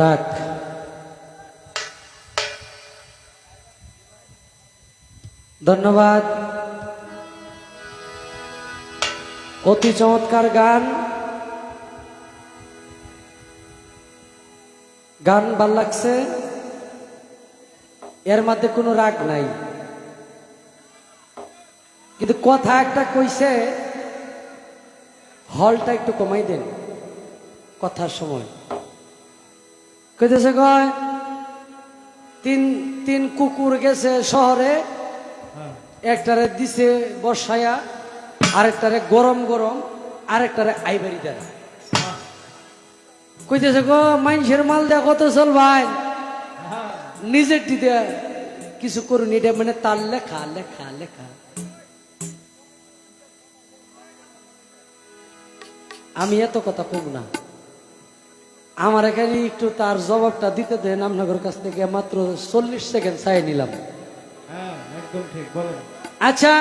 রাগ। ধন্যবাদ। অতি চমৎকার গান, গান ভাল লাগছে, এর মধ্যে কোনো রাগ নাই, কিন্তু কথা একটা কইছে, হলটা একটু কমাই দেন কথার সময়। কইতেছে কয় তিন কুকুর গেছে শহরে, একটারে দিছে বর্ষায়া, আরেকটারে গরম গরম, আরেকটারে আইবারি দেয়। কইতেছে গো মানুষের মাল দেয়া কত চল ভাই, নিজের দিতে কিছু করুন, এটা মানে তার লেখা লেখা লেখা। আমি এত কথা কব না, আমার এখানে একটু তার জবাবটা দিতে দেন। আপনাদের কাছ থেকে মাত্র 40 সেকেন্ড চাই নিলাম। একদম ঠিক বলেন। আচ্ছা,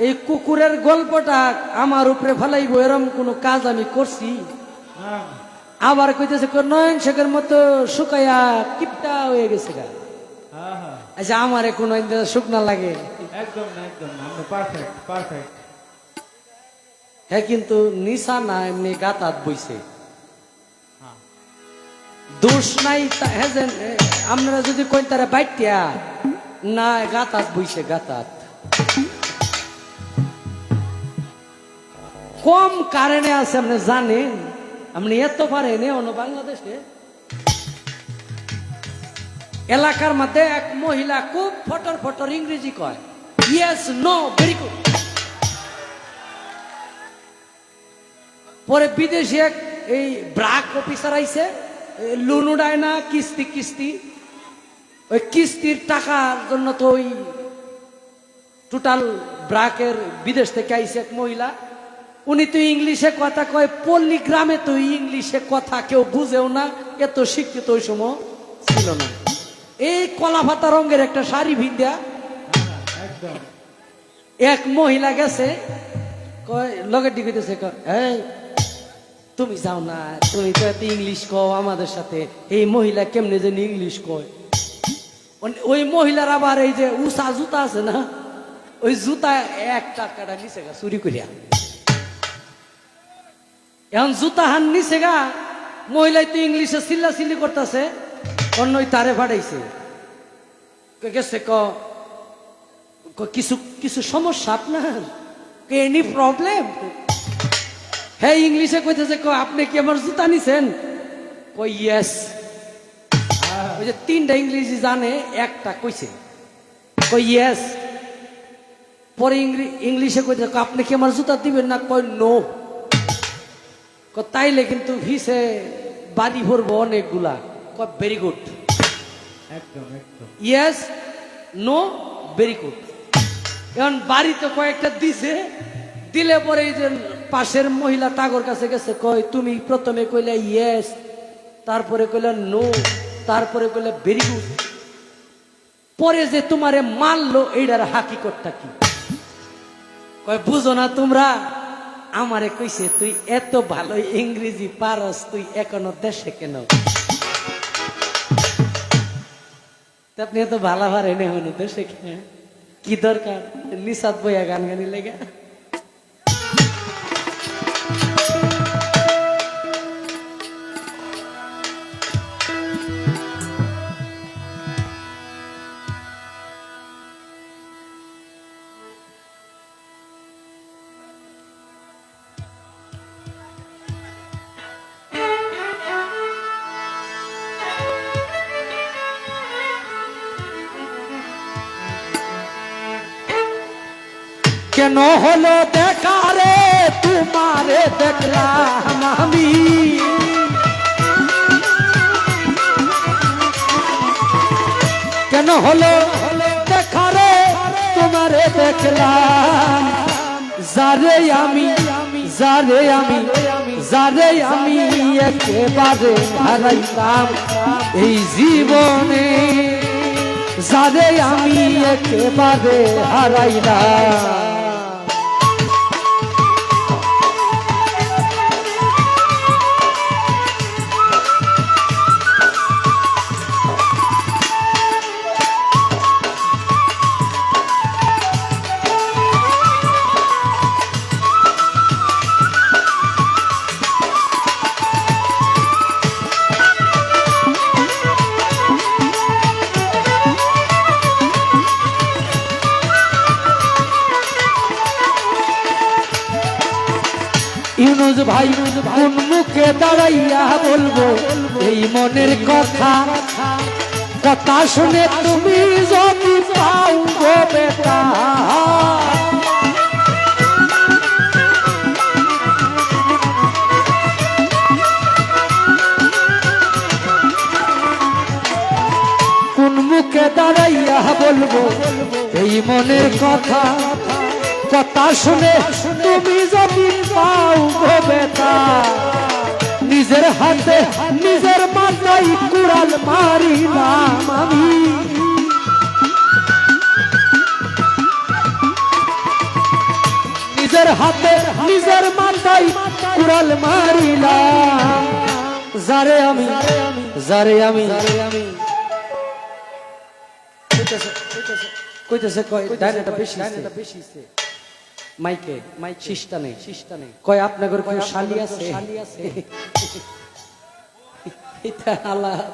এই কুকুরের গল্পটা আমার উপরে ফেলাইব এরম কোন কাজ আমি করছি? আবার কইতেছে নয়ন শেখের মতো শুকাইয়া কিপটা হয়ে গেছে গা। আচ্ছা, আমার কোনো শুকনা লাগে? একদম না, একদম না, পারফেক্ট পারফেক্ট। হ্যাঁ, কিন্তু নিশা না, এমনি গাতাত বইছে, দোষ নাই। আপনারা যদি কইন তারা বাইটিয়া না, গাতাত বইছে, গাতাত। কম কারণে আছে, আপনি জানেন? আপনি এত পারেন অন্য বাংলাদেশে এলাকার মধ্যে এক মহিলা খুব ফটর ফটর ইংরেজি কয়, ইয়েস নো ভেরি গুড। পরে বিদেশি এক এই ব্রাক অফিসার আইছে, লোন উড়ায় না, কিস্তি কিস্তি, ওই কিস্তির টাকার জন্য তো ওই টোটাল ব্রাকের বিদেশ থেকে আইছে এক মহিলা। উনি তো ইংলিশে কথা কয়, পল্লী গ্রামে তো ইংলিশে কথা কেউ বুঝেও না, এত শিক্ষিত ওই সময় ছিল না। এই কলা পাতা রঙের একটা শাড়ি ভিন্দা এক মহিলা গেছে, লগের দিকে এই তুমি যাও না, তুমি তো এত ইংলিশ কও আমাদের সাথে। এই মহিলা কেমনে যেন ইংলিশ কয়। ওই মহিলার আবার এই যে উষা জুতা আছে না, ওই জুতা 1 টাকাটা নিচে গা চুরি করিয়া, এখন জুতা হান নিচে গা। মহিলাই তো ইংলিশে চিল্লা চিল্লি করতেছে, অন্য তারে ফাটাইছে। গেছে কিছু কিছু সমস্যা আপনার, এনি প্রবলেম? হ্যাঁ, ইংলিশে কইতেছে আপনি কি আমার জুতা নিছেন? কই ইয়েস। ওই যে 3টা ইংরেজি জানে, একটা কইছে কই ইয়েস। পরে ইংলিশে কইতেছে আপনি কি আমার জুতা দিবেন না? কই নো। তাইলে কিন্তু ভিসে বাড়ি ভরবো অনেকগুলা। কয় ভেরি গুড। একদম একদম ইয়েস নো ভেরি গুড। এখন বাড়িতে কয়েকটা দিছে, দিলে পরে এই যে পাশের মহিলা তাগর কাছে গেছে, কয় তুমি প্রথমে কইলে ইয়েস, তারপরে কইলে নো, তারপরে কইলে ভেরি গুড, পরে যে তোমারে মারলো এইটার হাকিকতটা কি? কয় বুঝো না তোমরা? আমারে কইছে তুই এত ভালো ইংরেজি পারস, তুই এখনো দেশে কেন? আপনি এত ভালো পারেন এখনো দেশে কেন? কি দরকার নিশাত বইয়া গান গানি লেগে? কেন হলো দেখা রে তোমারে দেখলাম আমি, কেন হলো দেখা রে তোমারে দেখলাম, যারে আমি যারে আমি যারে আমি একেবারে হারাইলাম এই জীবনে, যারে আমি একেবারে হারাইলাম। ইউনুস ভাই কোন মুখে দাঁড়াইয়া বলবো এই মনের কথা, কথা শুনে তুমি যদি পাও গো বেটা। কোন মুখে দাঁড়াইয়া বলবো এই মনের কথা, কথা শুনে তুমি যদি পাও গো বেটা। নিজের হাতে নিজের মাথায় কুড়াল মারিলাম আমি, নিজের হাতে নিজের মাথায় কুড়াল মারিলাম। যারে আমি যারে আমি কইতেছে কয় ডাইরেক্ট বেশি মাইকে শিস্টানে কয় আপনার ঘরে কেউ শালি আছে? এটা আলাদা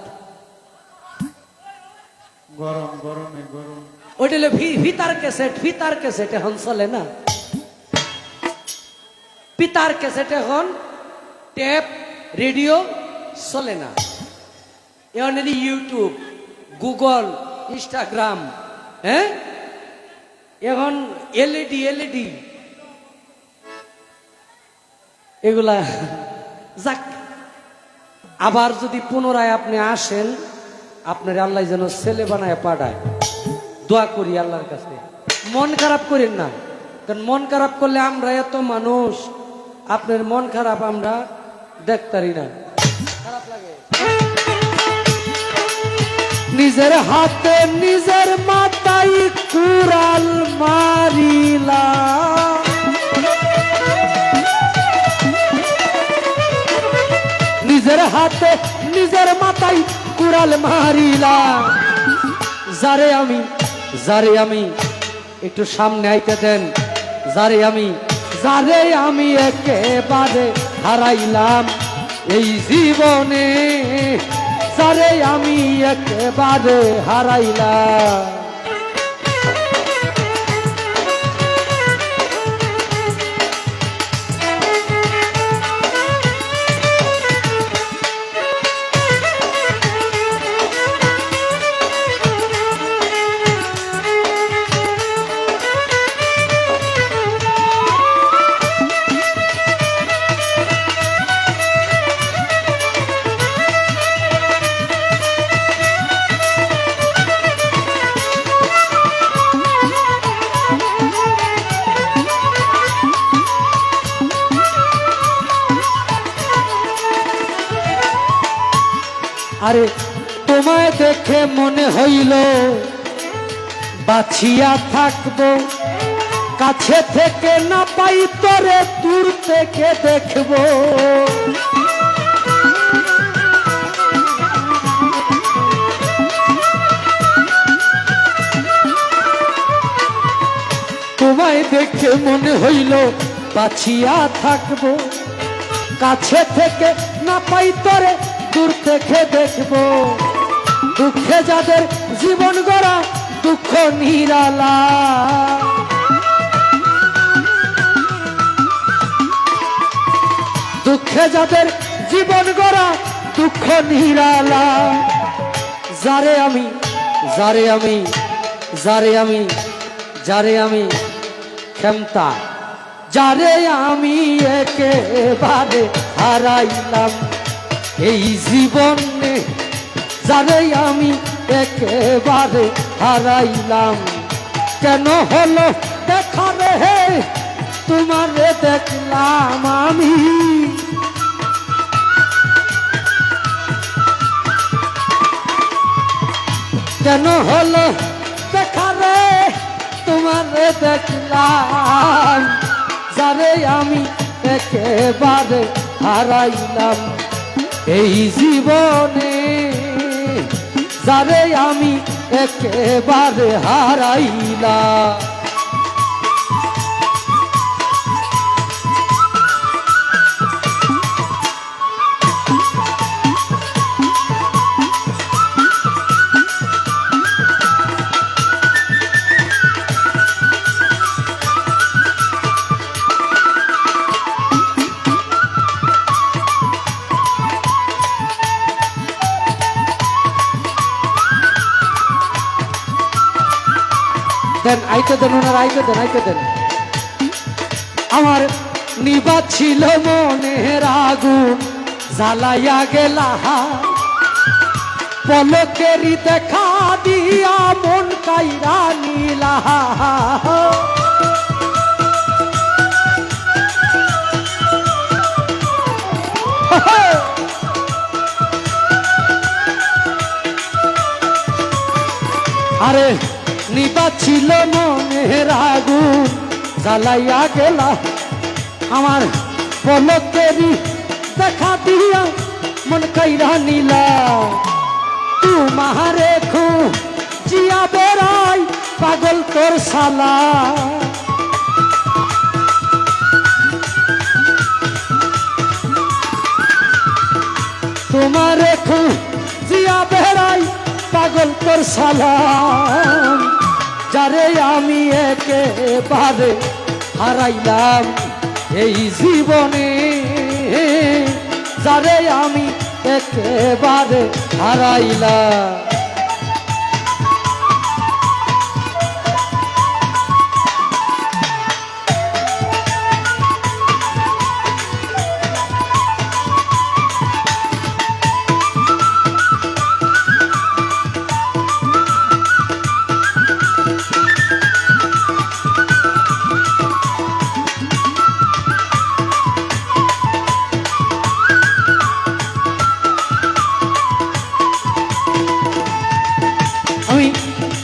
গরম গরমে গরম। ওইটা হলো ফিতার ক্যাসেট এখন চলে না। পিতার ক্যাসেট এখন টেপ রেডিও চলে না। এখন ইউটিউব, গুগল, ইনস্টাগ্রাম, হ্যাঁ এখন এলইডি এগুলা। যাক, আবার যদি পুনরায় আপনি আসেন, আপনার আল্লাহ যেন ছেলে বানায় পাঠায়, দোয়া করি আল্লাহর কাছে। মন খারাপ করেন না, কারণ মন খারাপ করলে আমরা এত মানুষ, আপনার মন খারাপ আমরা দেখতারি না। খারাপ লাগে। নিজের হাতে নিজের মাথায় কুড়াল মারিলাম, নিজের হাতে নিজের মাথায় কুড়াল মারিলাম। যারে আমি একটু সামনে আইতে দেন। যারে আমি একেবারে হারাইলাম এই জীবনে, যারে আমি একেবারে হারাইলাম। আরে তোমায় দেখে মনে হইল বাছিয়া থাকবো, কাছে থেকে না পাই তোরে দূর থেকে দেখবো। তোমায় দেখে মনে হইল বাছিয়া থাকবো, কাছে থেকে না পাই তোরে দূর থেকে দেখবো। দুঃখে যাদের জীবন গড়া দুঃখ নিরালা, দুঃখে যাদের জীবন গড়া দুঃখ নিরালা। যারে আমি ক্ষমতা, যারে আমি একেবারে হারাইলাম এই জীবনে, যারে আমি একেবারে হারাইলাম। কেন হলো দেখা রে তোমারে দেখলাম আমি, কেন হলো দেখা রে তোমারে দেখলাম, যারে আমি একেবারে হারাইলাম এই জীবনে, যারে আমি একেবারে হারাইলাম। দেন ওনারা আইতে দেন আমার নিবাত ছিল মনের আগুন জ্বালাইয়া গেলা পলকেরি দেখা দিয়া মন কাইরা নীলা আরে নিবাত ছিল মনের আগুন জ্বালাইয়া গেলা আমার পলকেরি দেখা দিয়া মন কাইরা নীলা তোমারে জিয়া বেড়াই পাগল তোর সালা তোমারে জিয়া বেড়াই পাগল তোর সালা যারে আমি একেবারে হারাইলাম এই জীবনে যারে আমি একেবারে হারাইলাম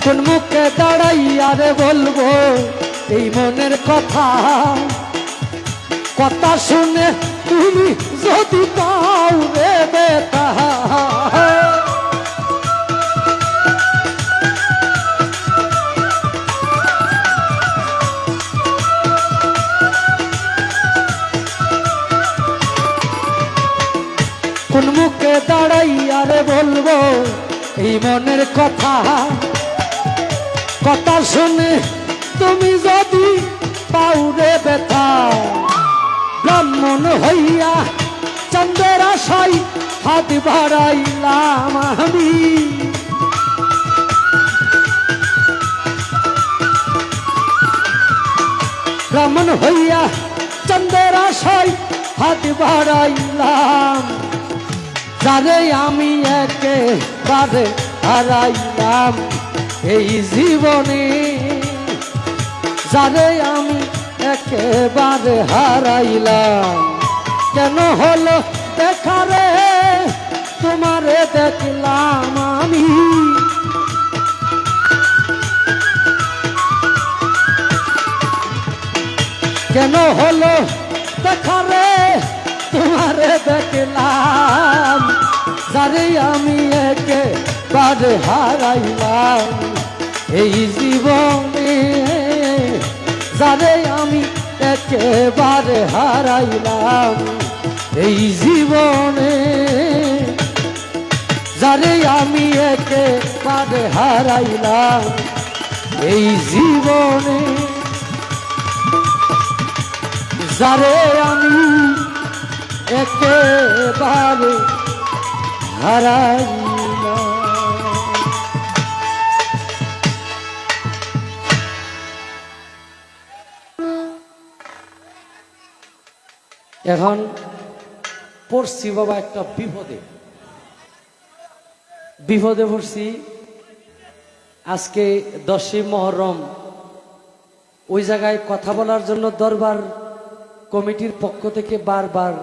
কোন মুখে দাঁড়াইয়া রে বলবো এই মনের কথা কথা শুনে তুমি যদি পাও রে বেতা কোন মুখে দাঁড়াইয়া রে বলবো এই মনের কথা কথা শুনে তুমি যদি পাউরে ব্যথা ব্রাহ্মণ হইয়া চন্দ্রের আশায় হাত বাড়াইলাম আমি ব্রাহ্মণ হইয়া চন্দ্রের আশায় হাত বাড়াইলাম যারে আমি একেবারে হারাইলাম এই জীবনে যারে আমি একেবারে হারাইলাম কেন হলো দেখা রে তোমারে দেখলাম আমি কেন হলো দেখা রে তোমারে দেখলাম যারে আমি একেবারে হারাইলাম এই জীবনে যারে আমি একেবারে হারাইলাম এই জীবনে যারে আমি একেবারে হারাইলাম এই জীবনে যারে আমি একেবারে হারাইলাম এখন পড়ছি বাবা একটা বিপদে পড়ছি আজকে 10ই মুহররম ওই জায়গায় কথা বলার জন্য দরবার কমিটির পক্ষ থেকে বারবার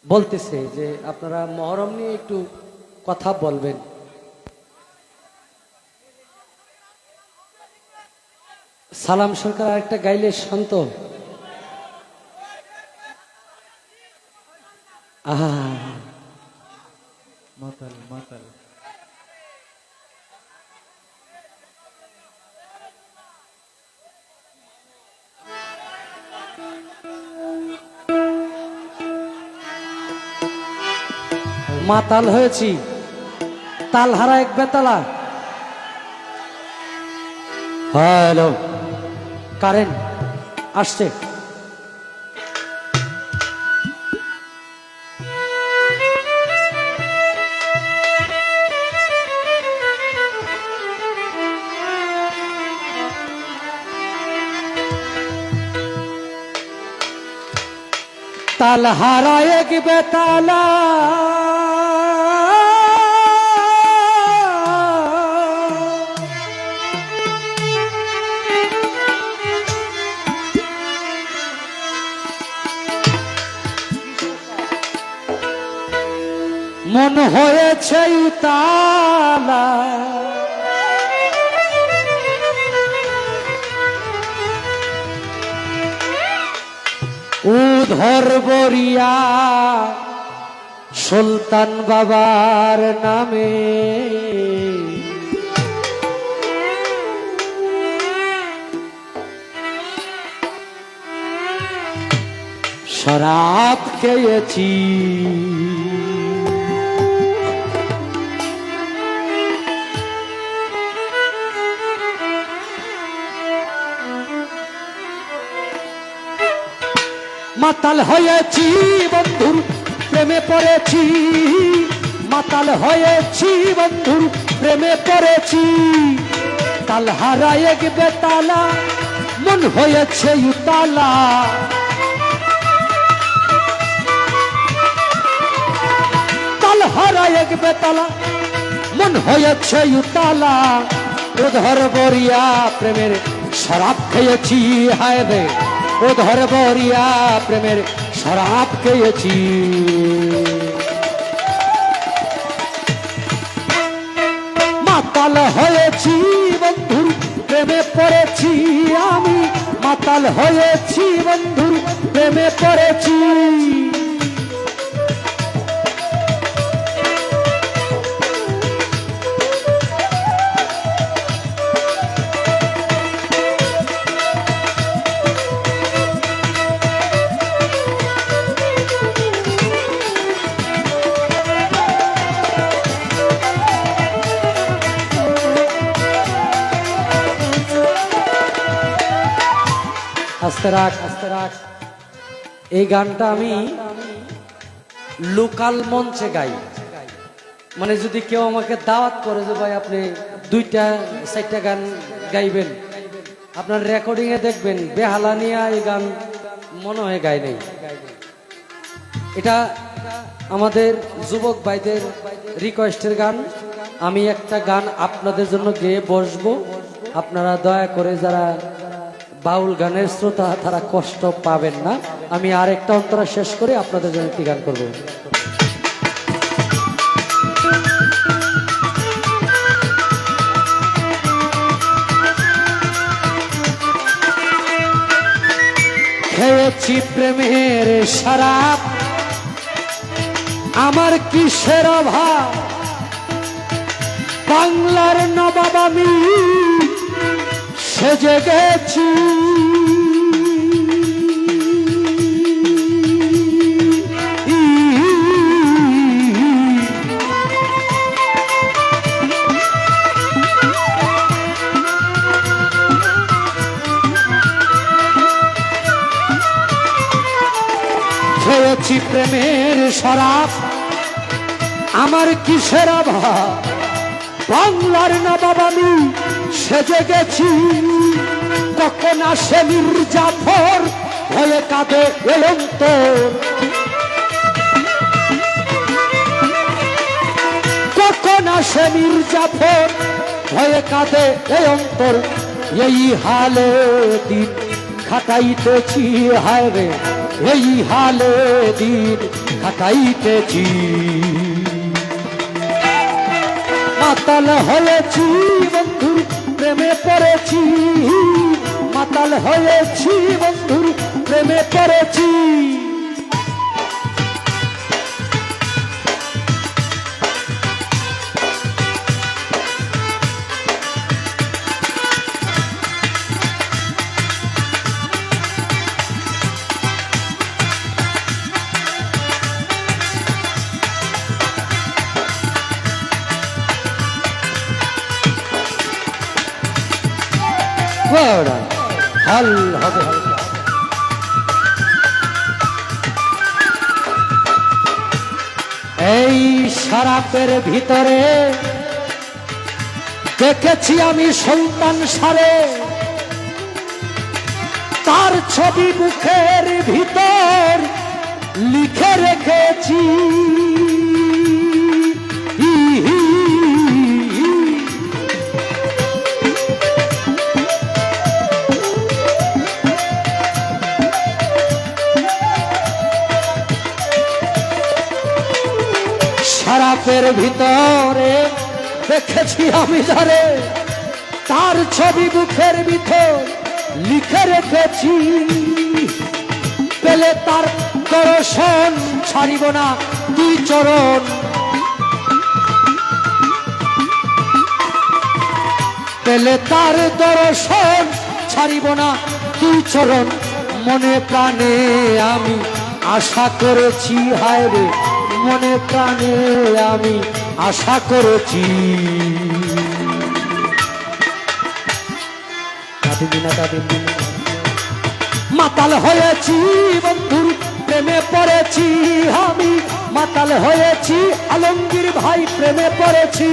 বলতেছে যে আপনারা মুহররম নিয়ে একটু কথা বলবেন সালাম সরকার আরেকটা গাইলে শান্ত মাতাল মাতাল মাতাল হয়েছি তালহারা এক বেতালা হ্যালো কারেন্ট আসছে তাল হারায় এক বেতালা মন হয়েছে উতালা উধর বরিয়া সুলতান বাবার নামে শরাব খেয়েছি মাতাল হয়েছি বন্ধুর প্রেমে পড়েছি মাতাল হয়েছি বন্ধুর প্রেমে পড়েছি তাল হারায় এক বেতালা মন হয়েছে উতালা তাল হারায় এক বেতালা মন হয়েছে উতালা উধর বরিয়া প্রেমের শরাব খেয়েছি হায় রে উধর বরিয়া প্রেমের শরাব খেয়েছি মাতাল হয়েছি বন্ধুর প্রেমে পড়েছি আমি মাতাল হয়েছি বন্ধুর প্রেমে পড়েছি আস্তে রাখ আস্তে রাখ এই গানটা আমি লোকাল মঞ্চে গাই মানে যদি কেউ আমাকে দাওয়াত করে যে ভাই আপনি 2টা-4টা গান গাইবেন আপনার রেকর্ডিং এ দেখবেন বেহালা নিয়ে এই গান মনে হয় গাই নেই এটা আমাদের যুবক ভাইদের রিকোয়েস্টের গান আমি একটা গান আপনাদের জন্য গেয়ে বসবো আপনারা দয়া করে যারা বাউল গানের শ্রোতা তারা কষ্ট পাবেন না আমি আরেকটা অন্তরা শেষ করে আপনাদের জন্য একটি গান করব খেয়েছি প্রেমের শরাব আমার কিসের অভাব বাংলার নবাব আমি সেজে গেছি খেয়েছি প্রেমের শরাব আমার কিসের অভাব বাংলার নবাব আমি সেজে গেছি কখন আসে মির্জাফর ভয়ে কাঁদে এলন্তর কখন আসে মির্জাফর ভয়ে কাঁদে এই অন্তর এই হালে দিন খাটাইতেছি হায় রে এই হালে দিন খাটাইতেছি মাতাল হয়েছি বন্ধুর প্রেমে পড়েছি মাতাল হয়েছি বন্ধুর প্রেমে পড়েছি হাল হবে এই শরাবের ভিতরে দেখেছি আমি সুলতান সারে তার ছবি মুখের ভিতর লিখে রেখেছি। শরাবের ভিতরে দেখেছি আমি ধরে, তার ছবি বুকের ভিতর লিখে রেখেছি। পেলে তার দর্শন ছাড়িব না দুই চরণ, পেলে তার দর্শন ছাড়িব না দুই চরণ। মনে প্রাণে আমি আশা করেছি, হায় রে মনে প্রাণে আমি আশা করেছি। মাতাল হয়েছি বন্ধুর প্রেমে পড়েছি আমি, মাতাল হয়েছি আলমগীর ভাই প্রেমে পড়েছি।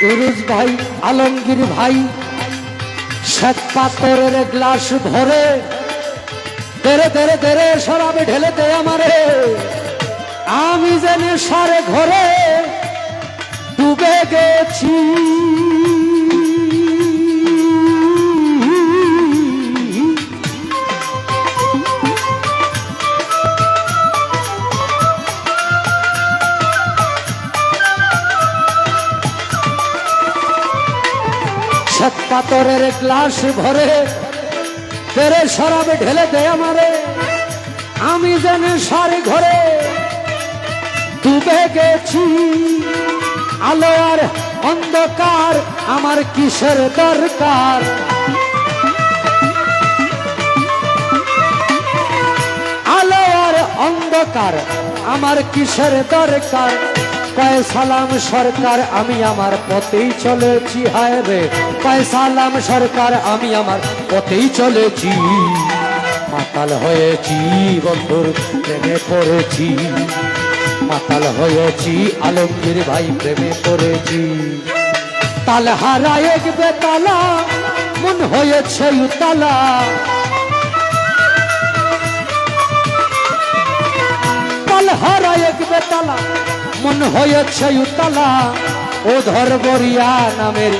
উরুজ ভাই আলমগীর ভাই শ্বেত পাথরের গ্লাস ভরে তেরে তেরে তেরে শরাবে ঢেলে দে আমারে, আমি যেন সারে ঘরে ডুবে গেছি। শ্বেত পাথরের গ্লাস ভরে তেরে শরাবে ঢেলে দে আমারে, আমি যেন সারে ঘরে ডুবে গেছি। আলো আর অন্ধকার আমার কিসের দরকার, আলো আর অন্ধকার আমার কিসের দরকার। কয় সালাম সরকার আমি আমার পথেই চলেছি, হায় রে কয় সালাম সরকার আমি আমার পথেই চলেছি। মাতাল হয়েছি বন্ধুর প্রেমে পড়েছি, মাতাল হয়েছি আলমগীর ভাই প্রেমে পড়েছি। তাল হারায় এক বেতালা মন হয়েছে উতালা, তাল হারায় এক বেতালা মন হয়েছে উতালা। ও ধরবরিয়া নামের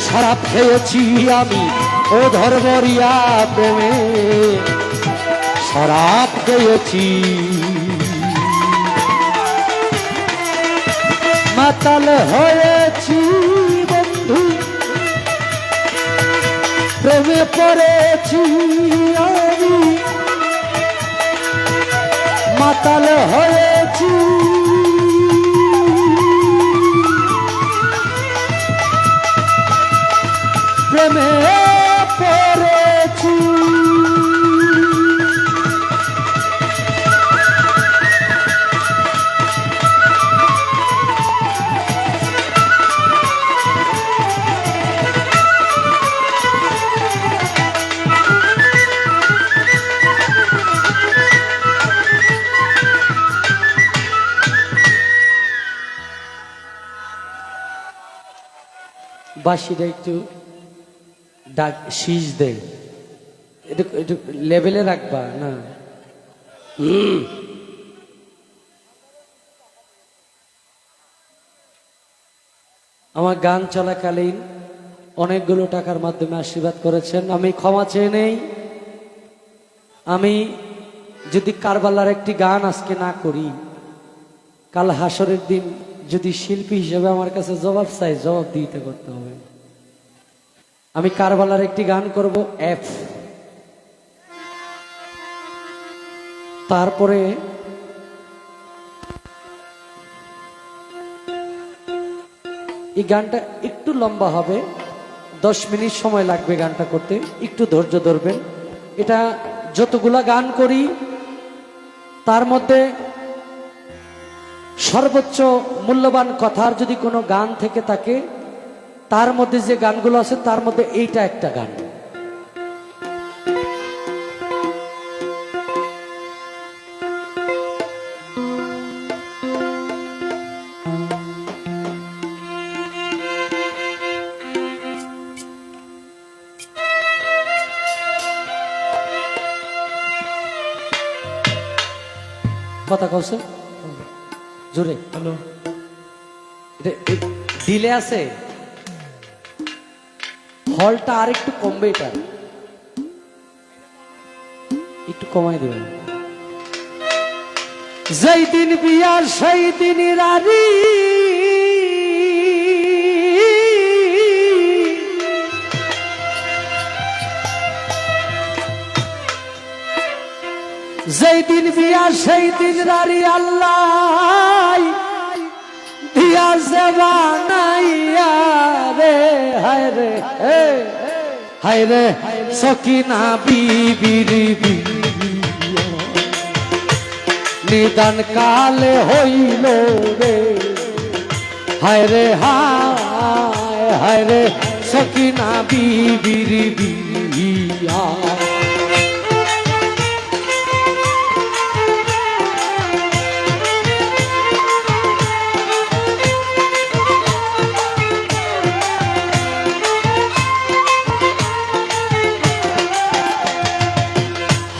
শরাব খেয়েছি আমি, ও ধরবরিয়া প্রেমে শরাব খেয়েছি। মাতাল হয়েছি বন্ধু প্রেমে পড়েছি আমি, মাতাল হয়েছি প্রেমে পড়েছি। বাঁশিটা একটু ডাক শীষ দে, একটু একটু লেভেলে রাখবা না। আমার গান চলাকালীন অনেকগুলো টাকার মাধ্যমে আশীর্বাদ করেছেন, আমি ক্ষমা চেয়ে নেই। আমি যদি কারবালার একটি গান আজকে না করি, কাল হাসরের দিন যদি শিল্পী হিসেবে আমার কাছে জবাব চাই, জবাব দিতে করতে হবে। আমি কারবালার একটি গান করব এফ, তারপরে এই গানটা একটু লম্বা হবে, 10 মিনিট সময় লাগবে গানটা করতে, একটু ধৈর্য ধরবেন। এটা যতগুলা গান করি তার মধ্যে সর্বোচ্চ মূল্যবান কথার যদি কোনো গান থেকে থাকে, তার মধ্যে যে গানগুলো আছে তার মধ্যে এইটা একটা গান। কথা কওছে জোরে, হ্যালো। দিলে আছে, হলটা আর একটু কমবে, এটা একটু কমাই দেবেন। যেই দিন বিয়া সেই দিন রারি, যেই দিন বিয়া সেই দিন রারি, আল্লাহ দিয়া সে বানাইয়া রে, হায় রে হায় রে সকিনা বিবির নিদান কালে হইল রে, হায় রে হায় হায় রে সকিনা বিবির বিয়া।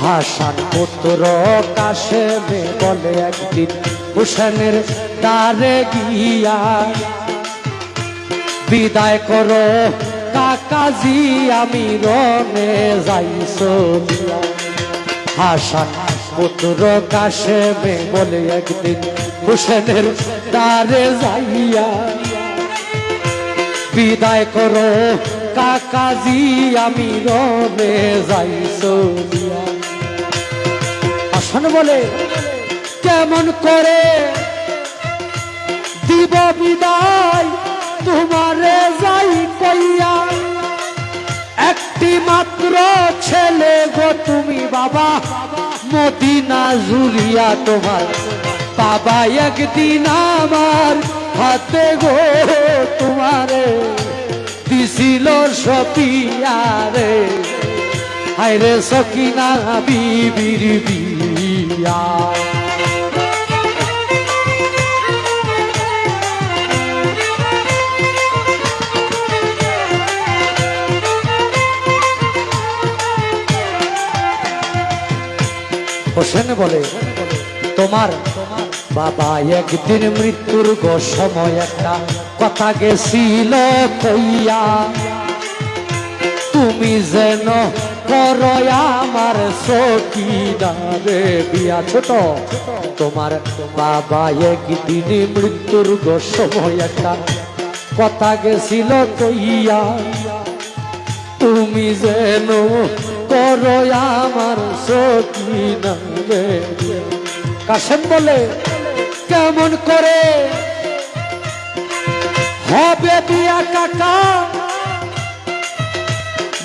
হাসান পুত্র কাশেমে বলে একদিন হুসেনের দ্বারে গিয়া, বিদায় করো কাকাজি আমি রনে যাই চলিয়া। হাসান পুত্র কাশেমে বলে একদিন হুসেনের দ্বারে যাইয়া, বিদায় করো কাকাজি আমি রনে যাই চলিয়া। হাসান বলে কেমন করে দিব বিদায় তোমারে যাই কইয়া, একটি মাত্র ছেলে গো তুমি বাবা, মদিনা জুড়িয়া তোমার বাবা একদিন আমার হাতে গো তোমারে দিছিল সপিয়ারে, হায় রে সকিনা বিবির বিয়া। হোসেন বলে তোমার বাবা একদিন মৃত্যুর গো সময় একটা কথা গেছিল কইয়া, তুমি যেন করো আমার সকিনা রে বিয়া। ছোট তোমার বাবা একদিন মৃত্যুর গো সময় একটা কথা গেছিল কইয়া, তুমি যেন করো আমার সকিনা রে বিয়া। কাশেম বলে কেমন করে হবে বিয়া কাকা,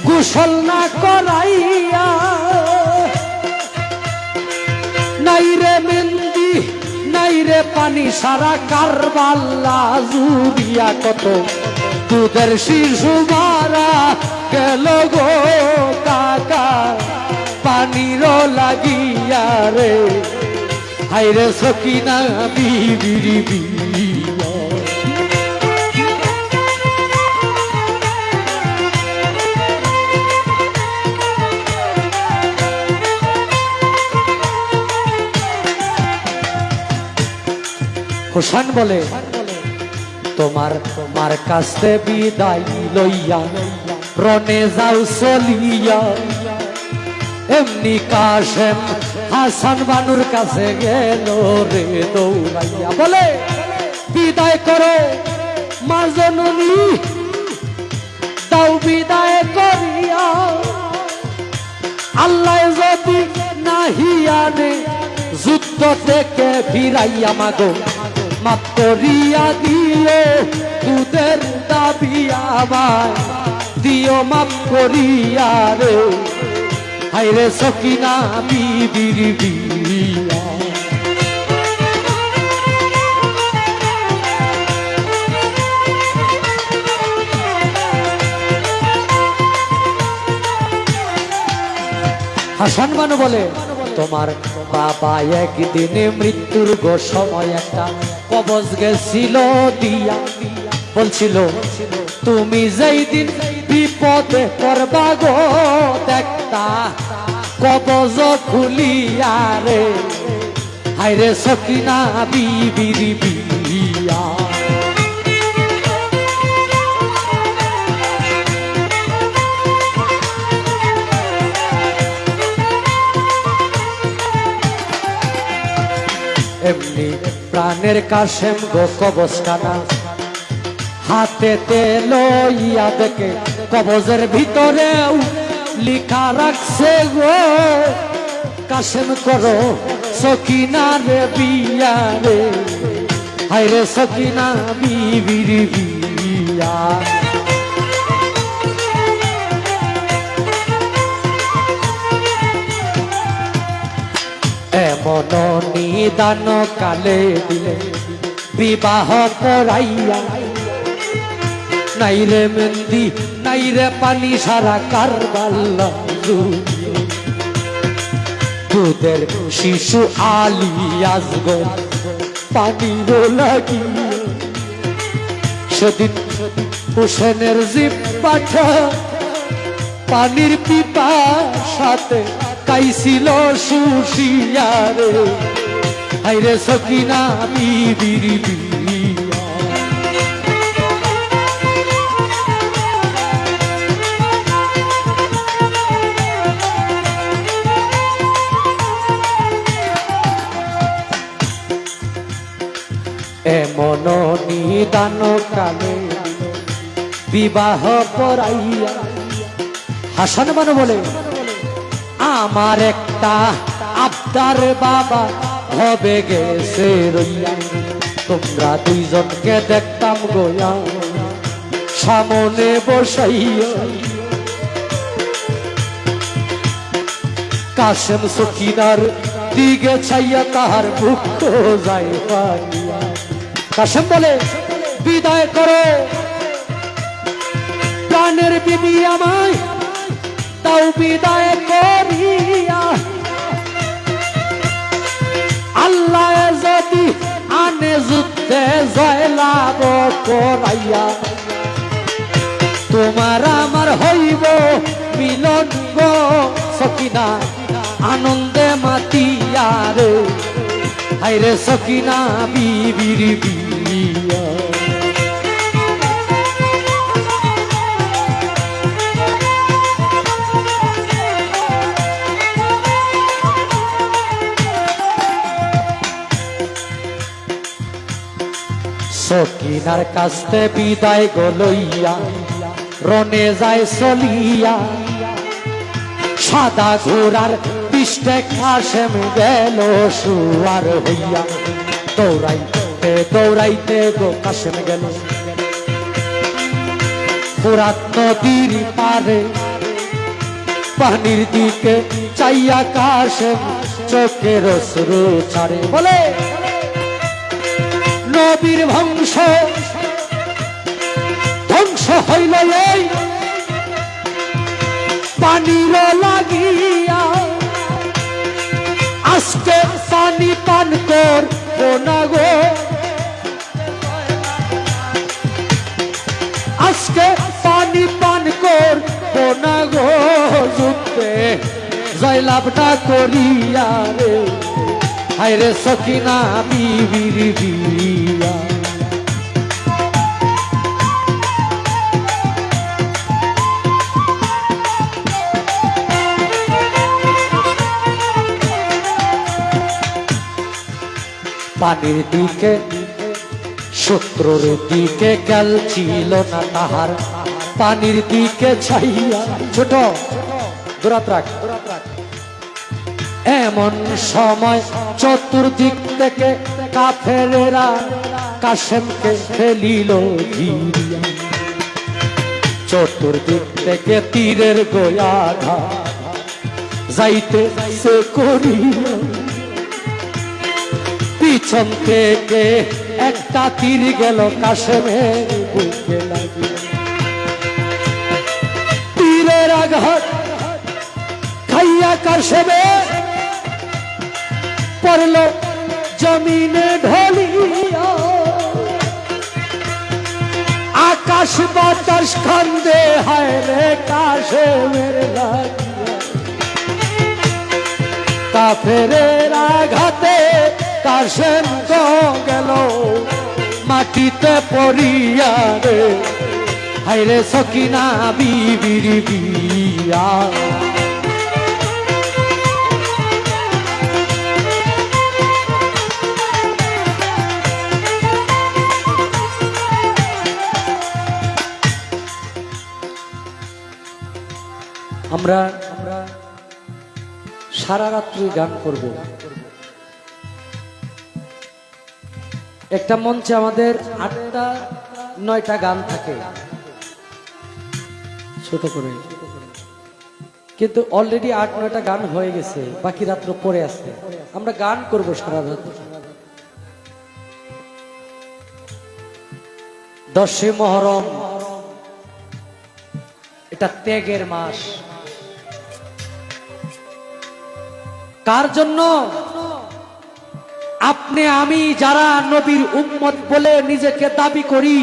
গোসল না করাইয়া, নাই রে মেহেন্দি নাই রে পানি, সারা কারবালা জুড়িয়া কত দুধের শিশু মারা গেল গো কাকা, পানির লাগিয়া রে, হায় রে সকিনা বিবির বিয়া। হোসেন বলে তোমার কাছে বিদায় লইয়া রনে যাও চলিয়া, এমনি কাশেম হাসান বানুর কাছে গেল রে দৌড়াইয়া, বলে বিদায় করো মা জননী দাও বিদায় করিয়া, আল্লাহ যদি নাহি আনে যুদ্ধ থেকে ফিরাইয়া মাগো মাফ করিয়া দিও দুধের দাবি আমায় দিও মাপ করিয়া রে, হাইরে সকিনা বিবির বিয়া। হাসান বানু বলে, তোমার বাবা একদিনে মৃত্যুর গো সময় একটা কবজ গেছিল দিয়া, বলছিল তুমি যেই দিন বিপদে পড়বা গো দেখতা কবজ খুলিয়া রে, হায়রে সকিনা বিবির বিয়া। এমনি প্রাণের কাশেম গো কবজখানা হাতেতে লইয়া দেখে কবজের ভিতরেও লিখা রাখছে গো, কাশেম করো সকিনা রে বিয়া রে, হায়রে সকিনা বিবির বিয়া। এমন নিদান কালে দিলে বিবাহ পড়াইয়া, নাইরে মেহেন্দি নাইরে পানি সারা কারবাল্লা, দুধের শিশু আলী আসগো পানির লাগিয়া, সেদিন হোসেনের জিপ পাঠা পানির পিপা সাথে কাইছিল সুশিয়া রে, হায়রে সকিনা বিবির বিয়া। এমন নিদান কালে বিবাহ পড়াইয়া, হাসান বানু বলে, আমার একটা আবদার বাবা হবে গেছে রইয়া, তোমরা দুইজনকে দেখতাম গোয়া সামনে বসাইয়া, কাশেম সকিনার দিকে ছাইয়া তাহার বুক যায় পাইয়া। কাশেম বলে, বিদায় করো প্রাণের বিবি আমায়, তাও বিদায় করিয়া, আল্লাহ যদি আনে যুদ্ধে জয়লাভ করাইয়া, তোমার আমার হইব মিলন গো সকিনা আনন্দে মাতিয়া রে, হায়রে সকিনা বিবির বিয়া। সকিনার কাছতে বিদায় গলইয়া রনে যায় চলিয়া, সাদা ঘোড়ার পিষ্টে কাশেম গেল সুয়ার হইয়া, দৌড়াইতে দৌড়াইতে গো কাশেম গেল ফুরাত নদীর পারে, পানির দিকে চাইয়া কাশেম চোখের অশ্রু ছাড়ে, বলে নবীর বংশ ধ্বংস হইল এই পানির লাগিয়া, আজকে পানি পান করবো না গো, আজকে পানি পান করবো না গো, যুদ্ধে জয়লাভটা করিয়া রে, হায়রে সকিনা বিবির বিয়া। পানির দিকে শত্রুর দিকে গেল ছিল না তাহার, পানির দিকে ছাইয়া, ছোট দূরাত রাখ। এমন সময় চতুর্দিক থেকে কাফেরেরা কাশেমকে ফেলিল ঘিরিয়া, চতুর্দিক থেকে তীরের গোয়াঘা যাইতে সে করিয়া, পিছন থেকে একটা তীর গেল কাশেমের বুকে লাগিয়া, তীরের আঘাত খাইয়া কাশেমে পড়ল জমিনে ঢলিয়া, আকাশ বাতাস কান্দে হায় রে কাশেমের লাগিয়া, কাফেরের আঘাতে কাশেম গেল মাটিতে পড়িয়া রে, হায় রে সকিনা বিবির বিয়া। আমরা সারা রাত্রি গান করব। একটা মঞ্চে আমাদের 8টা-9টা গান থাকে ছোট করে, কিন্তু অলরেডি 8-9টা গান হয়ে গেছে, বাকি রাত্র পরে আছে। আমরা গান করব সারা রাত। 10শে মহরম, এটা ত্যাগের মাস। কার জন্য? আপনি আমি যারা নবীর উম্মত বলে নিজেকে দাবি করি,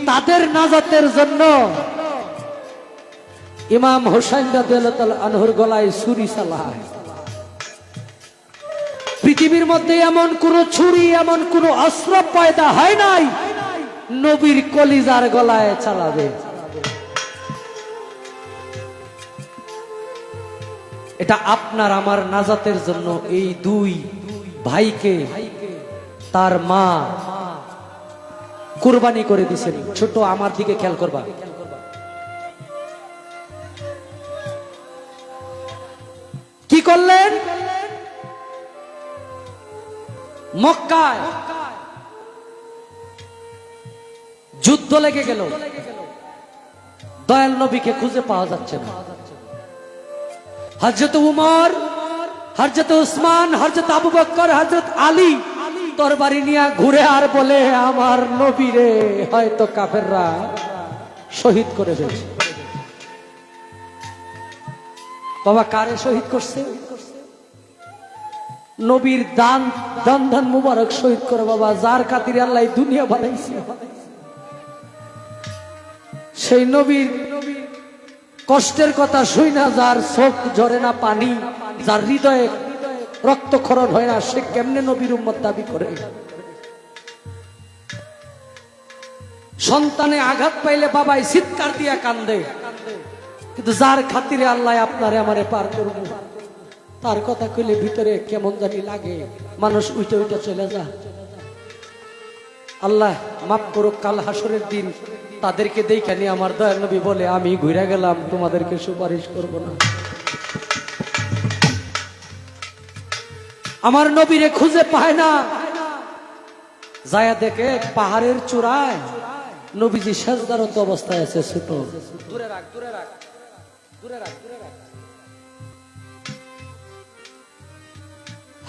তাদের নাজাতের জন্য। ইমাম হোসেন রাদিয়াল্লাহু তাআলা আনহুর গলায় ছুরি চালায়। পৃথিবীর মধ্যে এমন কোন ছুরি, এমন কোন অস্ত্র পয়দা হয় নাই নবীর কলিজার গলায় চালাবে। এটা আপনার আমার নাজাতের জন্য এই দুই ভাইকে তার মা কুরবানি করে দিয়েছেন। ছোট, আমার দিকে খেয়াল করবা। কি করলেন? মক্কায় যুদ্ধ লেগে গেল, দয়াল নবীকে খুঁজে পাওয়া যাচ্ছে না। হযরত উমর, হযরত উসমান, হযরত আবু বকর, হযরত আলী তরবারি নিয়ে ঘুরে আর বলে, আমার নবীরে হয়তো কাফেররা শহীদ করে ফেলছে। বাবা, কারে শহীদ করছে? নবীর দান দান মুবারক শহীদ করে বাবা, যার খাতিরে আল্লাহ দুনিয়া বানাইছে। সেই নবীর কষ্টের কথা শুই না, যার চোখ ঝরে না পানি, যার হৃদয়ে রক্তক্ষরণ হয় না, সে কেমনে নবীর উম্মত দাবি করে? সন্তানে আঘাত পাইলে বাবাই চিৎকার দিয়া কান্দে, কিন্তু যার খাতিরে আল্লাহ আপনারে আমারে পার করব, তার কথা কইলে ভিতরে কেমন জানি লাগে, মানুষ উইটা উইটা চলে যা। আল্লাহ মাফ করুক, কাল হাসরের দিন তাদেরকে দেখে নিয়ে আমার দয়াল নবী বলে, আমি ঘুরে গেলাম, তোমাদেরকে সুপারিশ করব না। আমার নবীরে খুঁজে পায় না, যায়া দেখে পাহাড়ের চূড়ায় নবীজি সেজদারত অবস্থায় আছে। ছোট, দূরে রাখ, দূরে রাখ, দূরে রাখ, দূরে রাখ।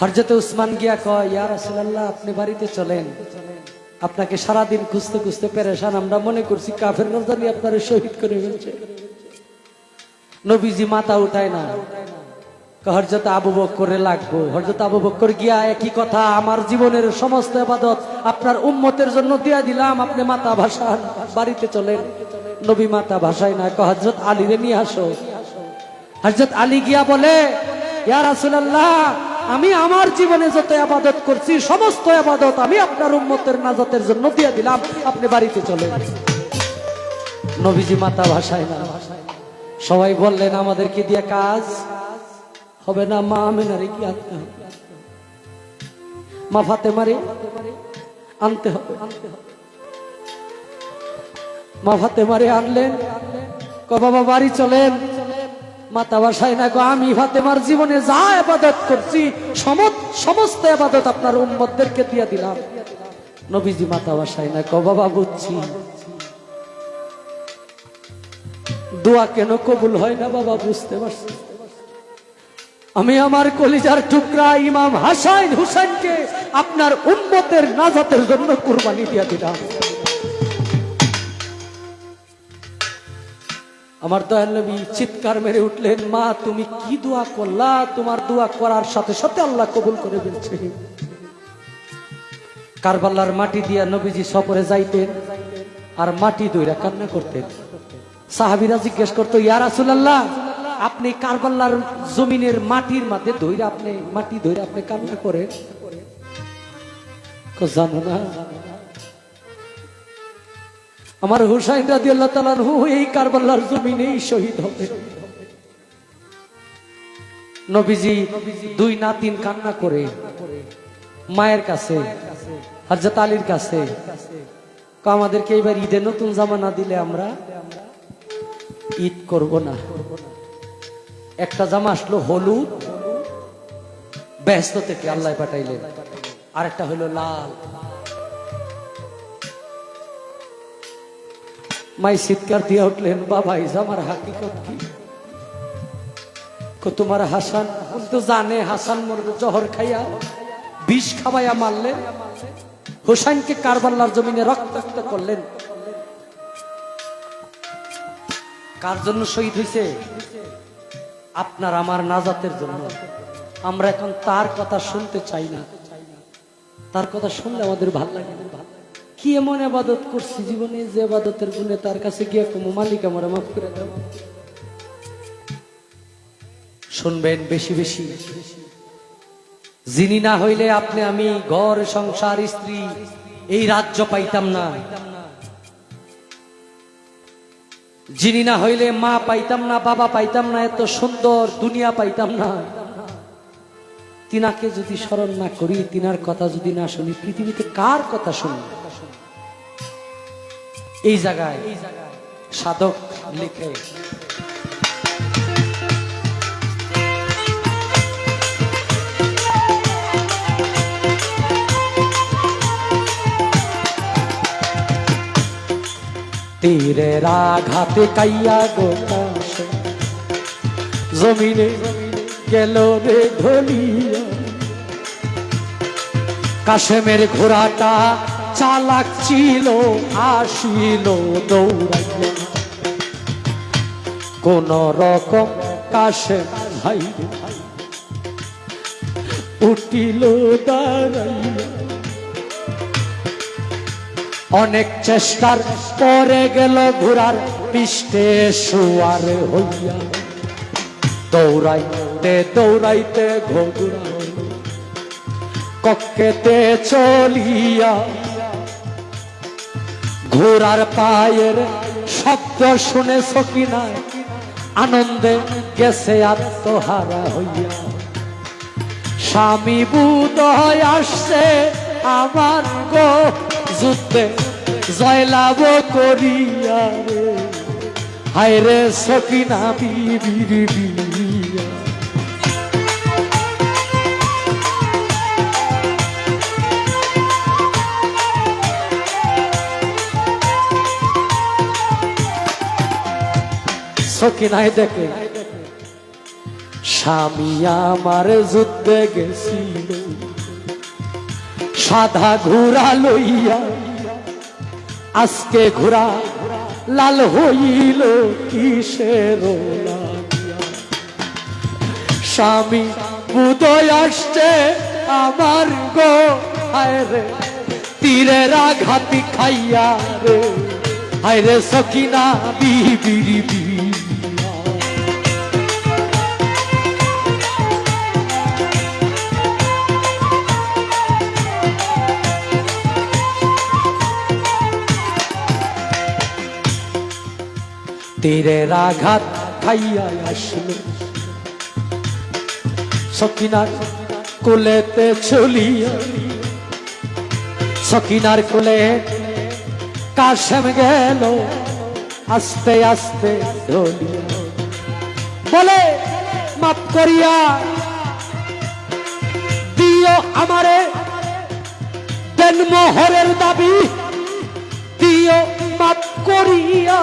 হযরত উসমান গিয়া কয়, ইয়া রাসূলুল্লাহ, আপনি বাড়িতে চলেন, আপনাকে সারাদিন খুঁজতে খুঁজতে পেরেশান, আমরা মনে করছি কাফের জানি আপনারা শহীদ করে ফেলছে। নবীজি মাথা উঠায় না, হযরত আবু বকরে লাগবো। হযরত আবু বকর গিয়া একই কথা, আমার জীবনের সমস্ত ইবাদত আপনার উম্মতের জন্য দিয়া দিলাম, আপনি মাথা ভাসান, বাড়িতে চলেন। নবী মাথা ভাসায় না, হযরত আলীরে নিয়ে আসো। হযরত আলী গিয়া বলে, ইয়া রাসূলুল্লাহ, আমি আমার জীবনে যত ইবাদত করছি সমস্ত ইবাদত আমি আপনার উম্মতের নাজাতের জন্য দিয়ে দিলাম, আপনি বাড়িতে চলেন। নবীজি মাথা ভাসায় না। সবাই বললেন, আমাদেরকে দিয়ে কাজ হবে না, মা আমেনারে কি আনতে হবে, মা ফাতেমারে আনতে হবে। মা ফাতেমারে আনলেন, বাবা বাড়ি চলেন। মাথা ভাসায় না, আমি ফাতেমার জীবনে যা ইবাদত করছি সমস্ত ইবাদত আপনার উম্মতদেরকে দিয়ে দিলাম। নবীজি মাথা বসায় না, কও বাবা বুঝছি, দোয়া কেন কবুল হয় না বাবা বুঝতে পারছি। আমি আমার কলিজার টুকরা ইমাম হাসান হুসাইনকে আপনার উম্মতের নাজাতের জন্য কুরবানি দিয়ে দিলাম। আমার দয়াল নবী চিৎকার মেরে উঠলেন, মা তুমি কি দোয়া করলা? তোমার দোয়া করার সাথে সাথে আল্লাহ কবুল করে ফেলছে। কারবালার মাটি দিয়া নবীজি সফরে যাইতেন আর মাটি দইরা কান্না করতেন। সাহাবীরা জিজ্ঞেস করতো, ইয়া রাসূলুল্লাহ, আপনি কারবালার জমিনের মাটির মধ্যে দইরা আপনি মাটি দইরা আপনি কান্না করেন? জানো না, আমার হুসাইন রাদিয়াল্লাহু তাআলা আনহু এই কারবালার জমিনেই শহীদ হবে। নবীজি দুই নাতিন কান্না করে মায়ের কাছে, হযরত আলীর কাছে, আমাদেরকে এবার ঈদে নতুন জামা না দিলে আমরা ঈদ করব না। একটা জামা আসলো হলুদ, ব্যস্ত থেকে আল্লাহ পাঠাইলেন, আরেকটা হলো লাল। মাই চিৎকার দিয়ে উঠলেন, বাবা এই জামার হাকিকত কি? তোমার হাসান তো জানে হাসান মরবে জহর খাইয়া, বিষ খাওয়াইয়া মারলেন, হোসেনকে কারবালার জমিনে রক্তাক্ত করলেন। কার জন্য শহীদ হয়েছে? আপনার আমার নাজাতের জন্য। আমরা এখন তার কথা শুনতে চাই না, তার কথা শুনলে আমাদের ভাল লাগে না। কি এমন ইবাদত করছি জীবনে যে ইবাদতের গুণে তার কাছে গিয়ে কোনো মালিক আমার মাফ করে দাও। শুনবেন বেশি বেশি, যিনি না হইলে আপনি আমি ঘর সংসার স্ত্রী এই রাজ্য পাইতাম না, যিনি না হইলে মা পাইতাম না, বাবা পাইতাম না, এত সুন্দর দুনিয়া পাইতাম না। তিনাকে যদি স্মরণ না করি, তিনার কথা যদি না শুনি, পৃথিবীতে কার কথা শুনি? এই জায়গায় সাধক লিখে, তীরের আঘাতে কাইয়া গোকাশ জমিনে গেল রে ঢলিয়া, কাশেমের ঘোড়াটা চালাক ছিল, আসিল দৌড়াইয়া, কোন রকম কাশেম ভাই উঠিল দাঁড়াইয়া, অনেক চেষ্টার পরে গেল ঘোড়ার পৃষ্ঠে শুয়ার হইয়া, দৌড়াইতে দৌড়াইতে ঘোড়া কক্ষেতে চলিয়া, ঘোড়ার পায়ের শব্দ শুনে সকিনা আনন্দে গেছে আত্মহারা হইয়া, স্বামী বুদয় আসছে আমার গো যুদ্ধে জয়লাভ করিয়া রে, হায় রে সকিনা বিবির বিয়া। সকিনায় দেখে স্বামী আমার যুদ্ধে গেছিল, সাদা ঘোড়া লইয়া, আজকে ঘোড়া লাল হইল কিসের লাগিয়া, স্বামী বুদয় আসছে আমার গো, হায় রে তীরের আঘাতি খাইয়া রে, হায় রে সকিনা বিবির বিয়া। তীরের আঘাত খাইয়া আসলো, সকিনার কোলেতে চলিয়া, সকিনার কোলে কাশেম গেল আস্তে আস্তে ঢলিয়া, বলে মাফ করিয়া দিও আমারে, দেন মোহরের দাবি দিও মাপ করিয়া,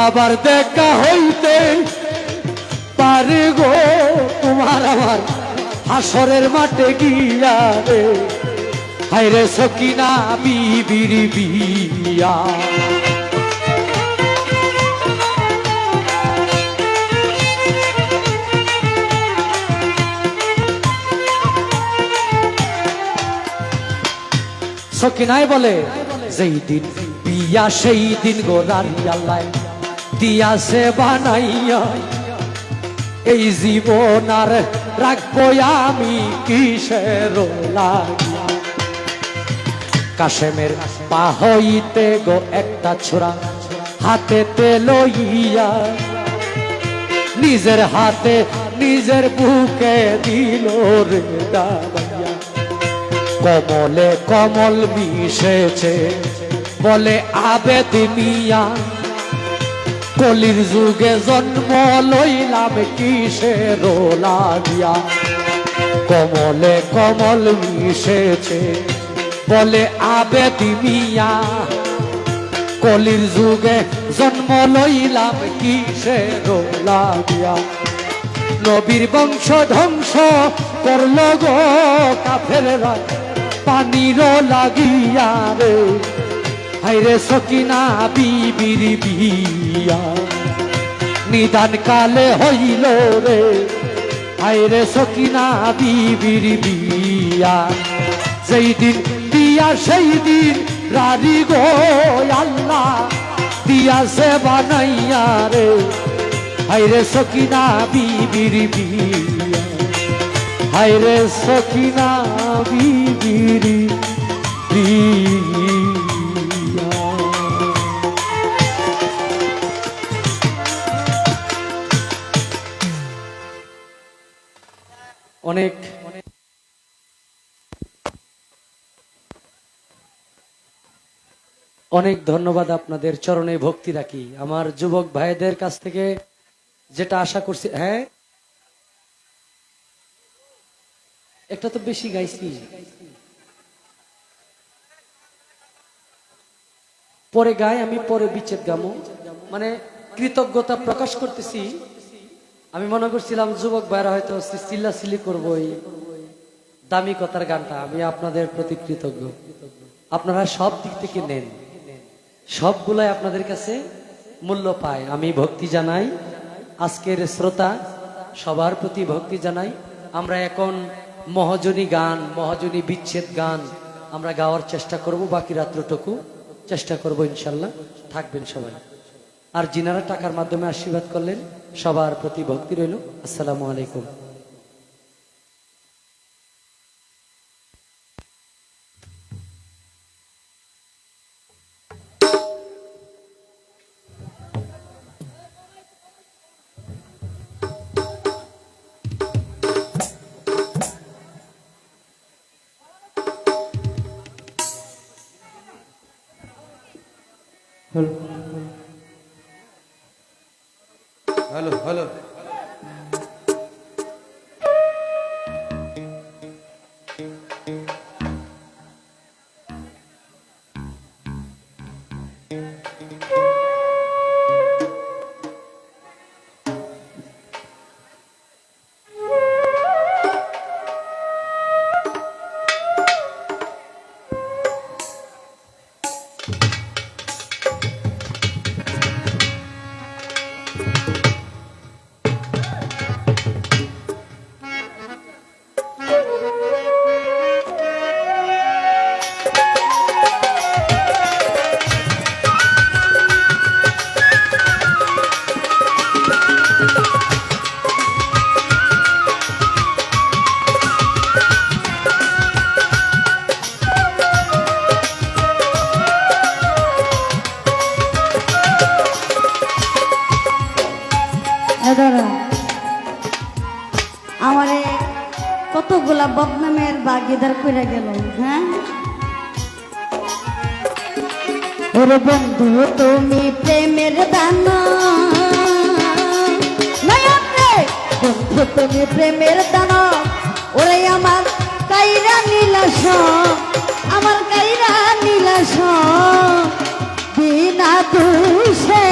আবার দেখা হইতে পারে গো তোমার আমার হাসরের মাঠে গিয়া রে, হায়রে সকিনা বিবির বিয়া। সকিনাই বলে যেই দিন বিয়া সেই দিন গোরারি আল্লাহ দিয়াছে বানাইয়া, এই জীবন আর রাখবো আমি কিসের লাগিয়া। কাশেমের পা হইতে গো একটা ছোড়া হাতেতে লইয়া, নিজের হাতে নিজের বুকে দিল রে দাবাইয়া। কমলে কমল মিশেছে বলে আবেদ মিয়া, কলির যুগে জন্ম লইলাম কিসের লাগিয়া। কমলে কমল মিশেছে বলে আবেদ মিয়া, কলির যুগে জন্ম লইলাম কিসের লাগিয়া। নবীর বংশ ধ্বংস করল গো কাফেররা পানির লাগিয়া রে, হায়রে সকিনা বিবির বিয়া। নিদান কালে হইল রে, হায়রে সকিনা বিবির বিয়া। যেই দিন বিয়া সেই দিন রাজি গো আল্লাহ দিয়াছে বানাইয়া রে, হায়রে সকিনা বিবির বিয়া। হায়রে সকিনা বিবির বিয়া। অনেক অনেক ধন্যবাদ, আপনাদের চরণে ভক্তি রাখি। আমার যুবক ভাইদের কাছ থেকে যেটা আশা করছি, হ্যাঁ একটা তো বেশি গাইছি, পরে গাই আমি, পরে বিচ্ছেদ গামো, মানে কৃতজ্ঞতা প্রকাশ করতেছি। আমি মনে করছিলাম যুবক ভাইরা হয়তো চিল্লাচিল্লি করবো এই দামি কথার গানটা। আমি আপনাদের প্রতি কৃতজ্ঞ, আপনারা সব দিক থেকে নেন, সবগুলাই আপনাদের কাছে মূল্য পায়। আমি ভক্তি জানাই, আজকের শ্রোতা সবার প্রতি ভক্তি জানাই। আমরা এখন মহাজনী গান, মহাজনী বিচ্ছেদ গান আমরা গাওয়ার চেষ্টা করব, বাকি রাত্রটুকু চেষ্টা করব ইনশাল্লাহ। থাকবেন সবাই। আর যিনারা টাকার মাধ্যমে আশীর্বাদ করলেন সবার প্রতি ভক্তি রইল। আসসালামু আলাইকুম। হ্যালো হ্যালো আমারে কতগুলা বদনামের বাগিদার করে গেল। হ্যাঁ ওরে বন্ধু তুমি প্রেমের দানা, বন্ধু তুমি প্রেমের দানা, ওরে আমার কাইরা নীলাস আমার কাইরা নীলাস বিনা দোষে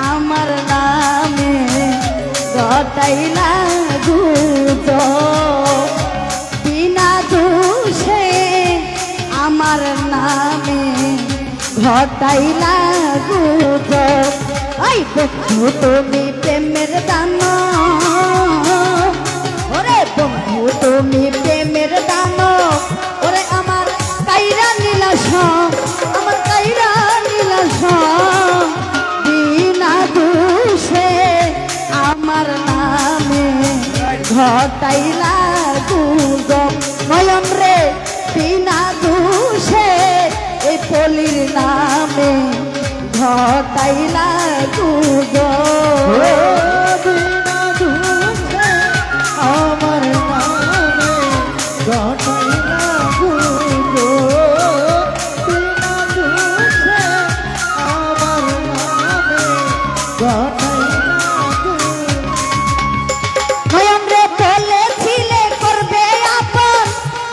আমার নামে ঘটাইলা গুজ বিনা দোষে আমার নামে ঘটাইলা গুজ ওই বন্ধু তুমি প্রেমের দান ওরে বন্ধু তুমি প্রেমের দান ওরে আমার কাইরা নীলাস আমার কাইরা নীলাস বিনা দোষে আমার নামে ঘটাইলা গুজব নয়ন রে বিনা দোষে এই পলির নামে ঘটাইলা গুজব বিনা দোষে আমার নামে ঘটাইলা গুজব বিনা দোষে আমার নামে ঘটাইলা গুজব নয়ন রে বলেছিলে করবে আপন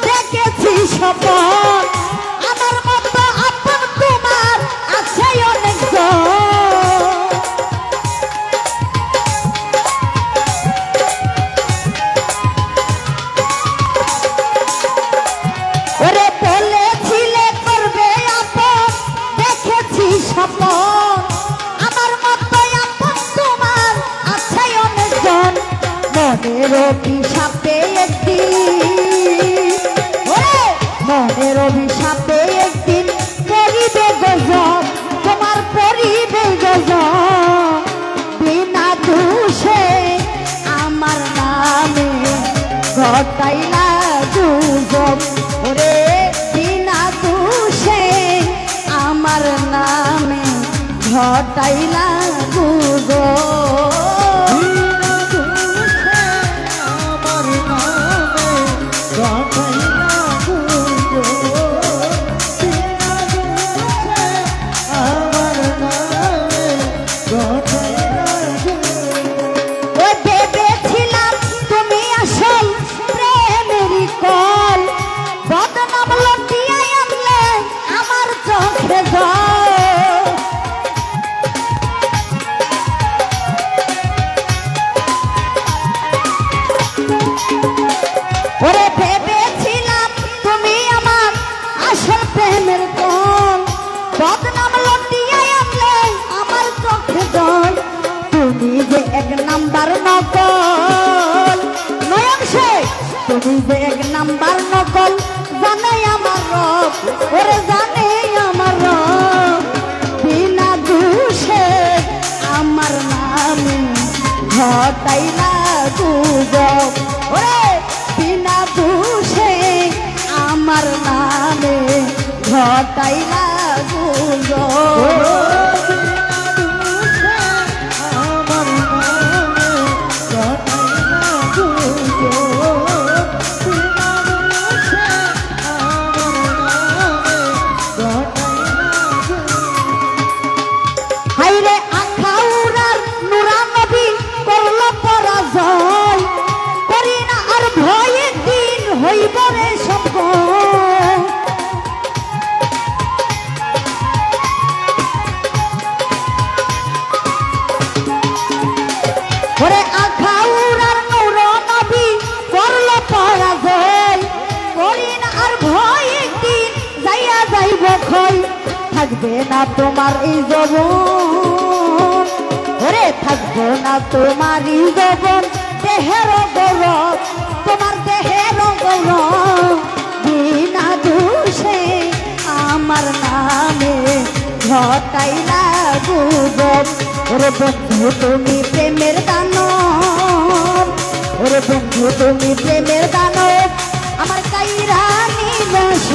দেখেছি স্বপন আমার মতো আপন তোমার আছে অনেকজন ওরে বলেছিলে করবে আপন দেখেছি স্বপন আমার মতো আপন তোমার আছে অনেকজন মনের অভিশাপে একদিন ওরে মনের অভিশাপে একদিন পরিবে গজব তোমার পরিবে গজব বিনা দোষে আমার নামে ঘটাইলা গুজব ওরে বিনা দোষে আমার নামে ঘটাইলা গুজব ওরে ভেবেছিলাম তুমি আমার আসল প্রেমের কোন বদনাম লটিয়ে আনলে আমার চোখে জল তুমি যে এক নাম্বার নকল নয়ন শেখ তুমি যে এক নাম্বার নকল জানে আমার রব ওরে জানে আমার রব বিনা দোষে আমার নামে ঘটাইলা গুজব ওরে বিনা দোষে আমার নামে ঘটাইলা গুজব হাইরে আখাউরার নুরা নবী করল পরাজয় করি না আর ভয়ে দিন হইব রে সব ওরে আখাউরার নুরা নবী করল পরাজয় করি না আর ভয়ে দিন যাইয়া যাইব ক্ষয় থাকবে না তোমার এই জবন ওরে থাকবে না তোমার এই জবন দেহের গৌরব তোমার দেহের গৌরব বিনা দোষে আমার নামে ঘটাইলা গুজব ওরে বন্ধু তুমি প্রেমের দানব ওরে বন্ধু তুমি প্রেমের দানব আমার কাইরা নিবাস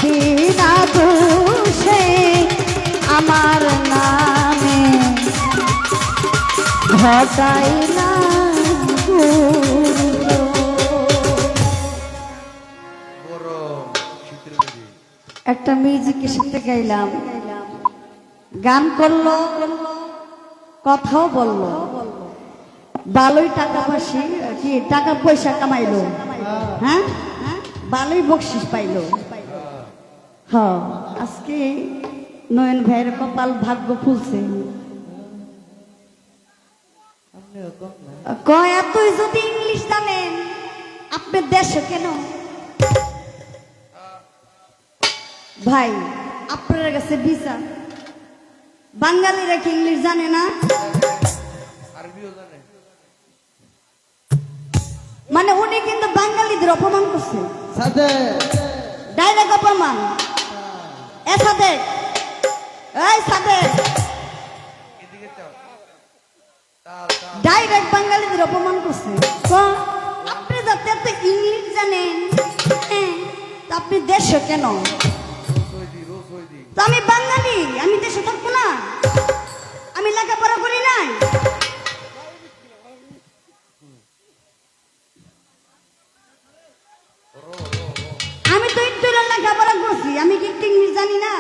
বিনা দোষে আমার নামে ঘটাইলা একটা মিউজিকের সাথে গাইলাম গান করলো কথাও বললো ভালোই টাকা পয়সা কি টাকা পয়সা কামাইলো হ্যাঁ ভালোই বকশিস পাইলো। হ্যাঁ আজকে নয়ন ভাইয়ের কপাল ভাগ্য খুলছে। কয় এতই যদি ইংলিশ জানেন আপনার দেশে কেন? ভাই আপনার কাছে ভিসা, বাঙালিরা কি ইংলিশ জানে না? আরবিও জানে। মানে উনি কিন্তু বাঙালিদের অপমান করছে, সাথে ডাইরেক্ট অপমান। এ সাথে এই সাথে এদিকে চাও। তাল তাল। ডাইরেক্ট বাঙালিদের অপমান করছে। কয়, আপনি যাতে এত ইংলিশ জানেন, হ্যাঁ, তা আপনি দেশে কেন? রোজ হই দি। তো আমি বাঙালি, আমি দেশে থাকবো না? আমি লেখাপড়া করি নাই? আমি তো একটু লেখাপড়া করছি, আমি কি একটু ইংলিশ জানি না?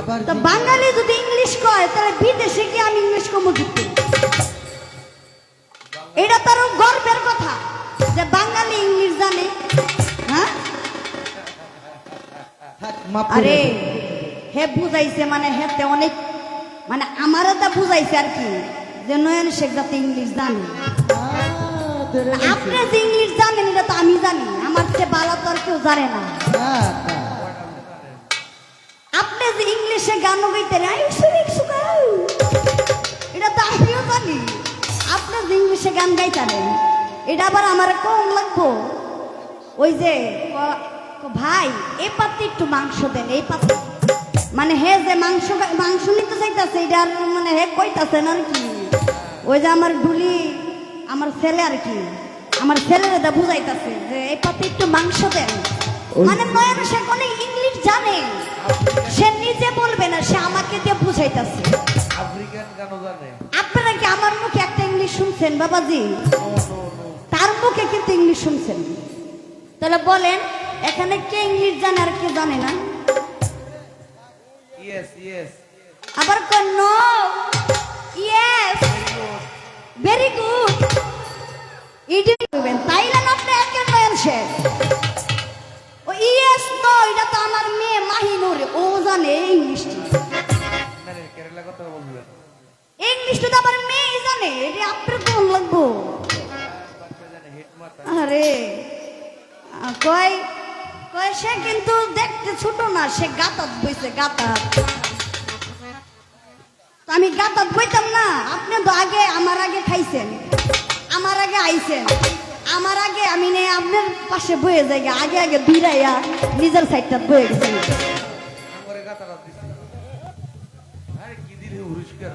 আবার তো বাঙালি যদি ইংলিশ কয় তাহলে বিদেশে কি আমি ইংলিশ কম দিতে? এটা তার গর্বের কথা যে বাঙালি ইংলিশ জানে। হ্যাঁ আরে হে বুঝাইছে, মানে হেতে অনেক, মানে আমারও তা বুঝাইছে আর কি, যে নয়ন শেখ যাতে ইংলিশ জানে। আপনি যে ইংলিশ জানেন এটা তো আমি জানি, আমার চেয়ে ভালো তো আর কেউ জানে না। আপনি যে ইংলিশে গান গাইতেন এটা তো আমিও জানি। আপনি যে ইংলিশে গান গাইতেন এটা আবার আমার কম লাগবো? ওই যে ভাই এই পাত্রে একটু মাংস দেন, এই পাত্রে, মানে হে যে মাংস মাংস নিতে চাইতেছে এটা মানে হে কইতাছেন আর কি। ওই যে আমার ডুলি, আমার ছেলে আর কি, আমার ছেলের এটা বুঝাইতেছে যে এই পাত্রে একটু মাংস দেন। মানে নয়ন সে অনেক ইংলিশ জানে, সে নিজে বলবে না, সে আমাকে দিয়ে বুঝাইতেছে। আফ্রিকান গানও জানে। আপনারা কি আমার মুখে একটা ইংলিশ শুনছেন বাবাজি? তার মুখে কিন্তু ইংলিশ শুনছেন। তাহলে বলেন এখানে কে ইংলিশ জানে আর কে জানে না? Yes yes. আবার কোন ইয়েস ভেরি গুড ইডিট করবেন, তাইলে না আপনি একজন নয়ন শেখ। ও ইয়েস নো এটা তো আমার মেয়ে মাহিনুর, ও জানে ইংলিশটা। না রে, কেরালা কথা বলবেন। ইংলিশটা তো আমার মেয়ে জানে, এটা আপনার কোন লাগবো? বাচ্চা জানে হেড মাতা। আরে কয় কয় সে কিন্তু দেখতে ছোট না, সে গাতাত বইছে, গাতাত। তো আমি গাতাত বইতাম না? আপনি তো আগে আমার আগে খাইছেন, আমার আগে আইছেন, আমার আগে আমি নে আপনার পাশে বয়ে যাই, আগে আগে বিরাইয়া নিজের সাইডটা বয়ে গেছেন। করে গাতারা দিছি। আরে কি দিলে হুরুস্কার।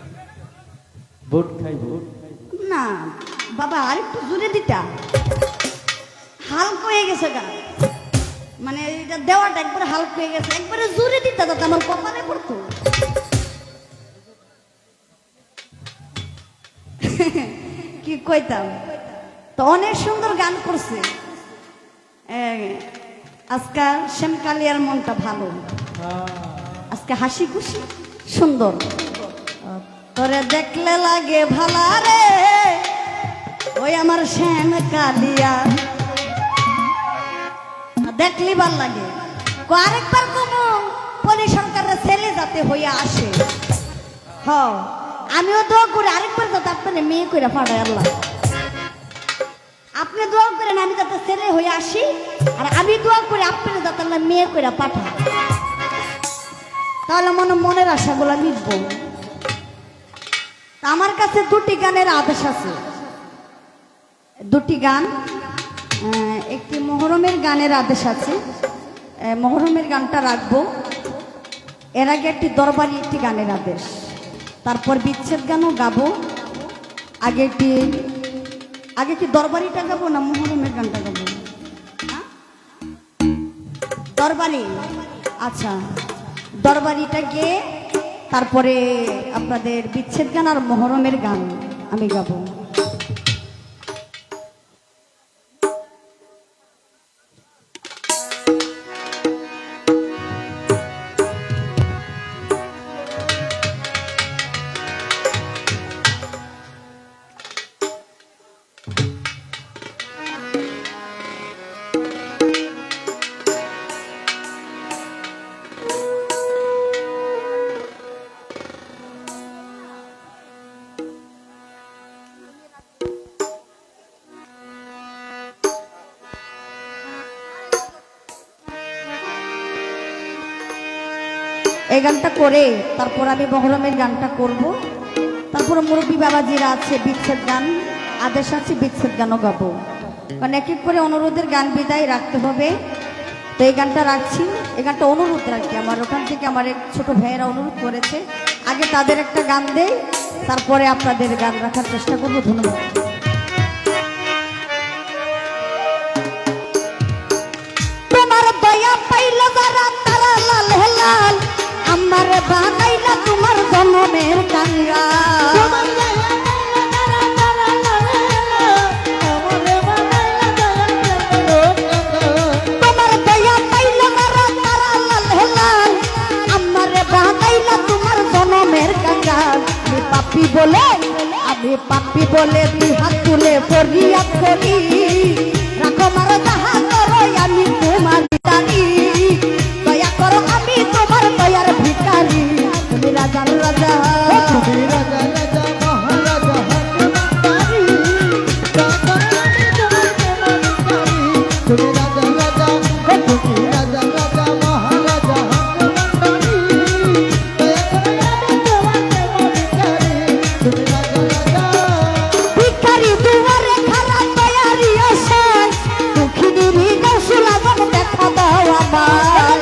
ভোট খাই ভোট খাই। না বাবা আর একটু জোরে দিতা, হালকা হয়ে গেছে গা, মানে এটা দেওয়াটা একবারে হালকা হয়ে গেছে, একবারে জোরে দিতা দাদা আমার কপালে পড়তো। কি কইতাম, তো অনেক সুন্দর গান করছে আজকে। শ্যামকালিয়ার মনটা ভালো, আজকে হাসি খুশি সুন্দর। তোরে দেখলে লাগে ভালা রে ওই আমার শ্যামকালিয়া, দেখলি ভাল লাগে। আরেকবার কমু পলি সরকারের ছেলে যাতে হইয়া আসে। হ আমিও দোয়া করি আরেকবার যাতে আপনার মেয়ে করে ফাটায় আল্লাহ। আপনি দোয়া করেন আমি যাতে ছেলে হয়ে আসি, আর আমি দোয়া করি আপনার যাতে আল্লাহ মেয়ে করে পাঠায়, তাহলে মনের আশাগুলো মিটবো। আমার কাছে দুটি গানের আদেশ আছে, দুটি গান। একটি মহরমের গানের আদেশ আছে, মহরমের গানটা রাখবো। এর আগে একটি দরবারি একটি গানের আদেশ, তারপর বিচ্ছেদ গানও গাবো। আগে কি দরবারিটা গাবো না মহরমের গানটা গাবো? দরবারি, আচ্ছা দরবারিটা গিয়ে তারপরে আপনাদের বিচ্ছেদ গান আর মহরমের গান আমি গাবো। এই গানটা করে তারপর আমি মহরমের গানটা করব। তারপরে মুরব্বী বাবাজিরা আছে বিচ্ছেদ গান, আদেশ আছে বিচ্ছেদ গানও গাবো, কারণ এক এক করে অনুরোধের গান বিদায় রাখতে হবে। তো এই গানটা রাখছি, এই গানটা অনুরোধ রাখি, আমার ওখান থেকে আমার এক ছোট ভাইয়েরা অনুরোধ করেছে, আগে তাদের একটা গান দেই, তারপরে আপনাদের গান রাখার চেষ্টা করবো। ধন্যবাদ। তোমার দয়া পাইল যারা তারা লাল হেলাল, আমার বানাইলা তোমার জনমের কাঙ্গা। তোমার দয়া পাইল যারা তারা লাল হেলাল, আমার বানাইলা তোমার জনমের কাঙ্গা। আমি পাপি বলে দুই হাত তুলে ফরিয়াদ করি, রাখো মার যাহা করো আমি তোমার জানি, দয়া করো আমি তোমার দয়ার ভিখারি। তুমি রাজার রাজা, তুমি রাজা রাজা মহারাজা হকমান্দারি, তুমি রাজা রাজা, তুমি রাজা রাজা মহারাজা হকমান্দারি, দয়া করো আমি তোমার ভিখারি। তুমি রাজা রাজা ভিখারি দুয়ারে খারা তৈরি আছে, দুঃখিনীর কৌশল আগুন দেখা দাও আমার।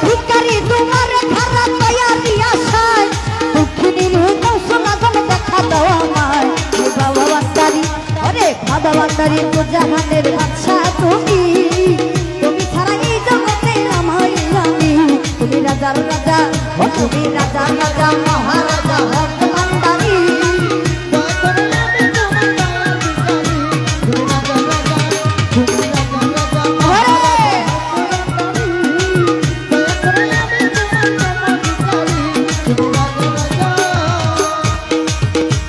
ভিখারি দুয়ারে খারা তৈরি আছে, দুঃখিনীর কৌশল আগুন দেখা দাও আমার। বাবা বান্দারি, আরে বাবা বান্দারি তো জাহানের বাদশা তুমি, তুমি ছাড়া এই জগতে আমার নামি। তুমি রাজার রাজা, ও তুমি রাজার রাজা মহারাজা হকমান্দারি, দয়া করে আমি তোমার দয়ার ভিখারি। তুমি রাজা রাজা, তুমি রাজা রাজা মহারাজা হকমান্দারি, দয়া করে আমি তোমার দয়ার ভিখারি। তুমি রাজা রাজা।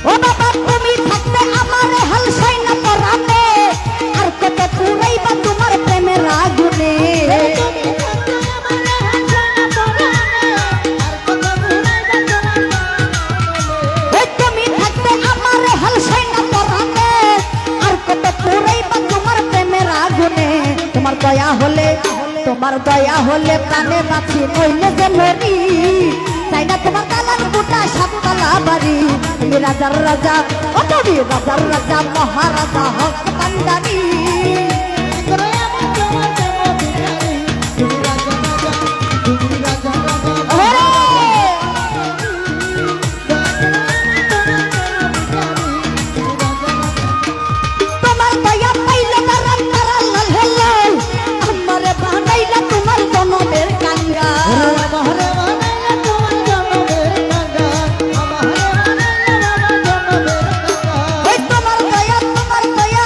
ও বাবা তুমি থাকতে আমার হালসাই না পরাতে, আর কত পুরাইবা তোমার প্রেমের আগুনে। তুমি থাকতে আমার হালসাই না পরাতে, আর কত পুরাইবা তোমার প্রেমের আগুনে। তোমার দয়া হলে, তোমার দয়া হলে প্রাণে বাঁচি, নইলে যে মরি। তাই না তোমার দালান গোটা সাততলা বাড়ি। তুমি রাজার রাজা, ও তুমি রাজার রাজা মহারাজা হকমান্দারি, তোমার দয়া পাইলে তারা তারা লাল হেলাল, আমার বানাইলা তোমার জনমের কাঙ্গা। ওই তোমার দয়া, তোমার দয়া,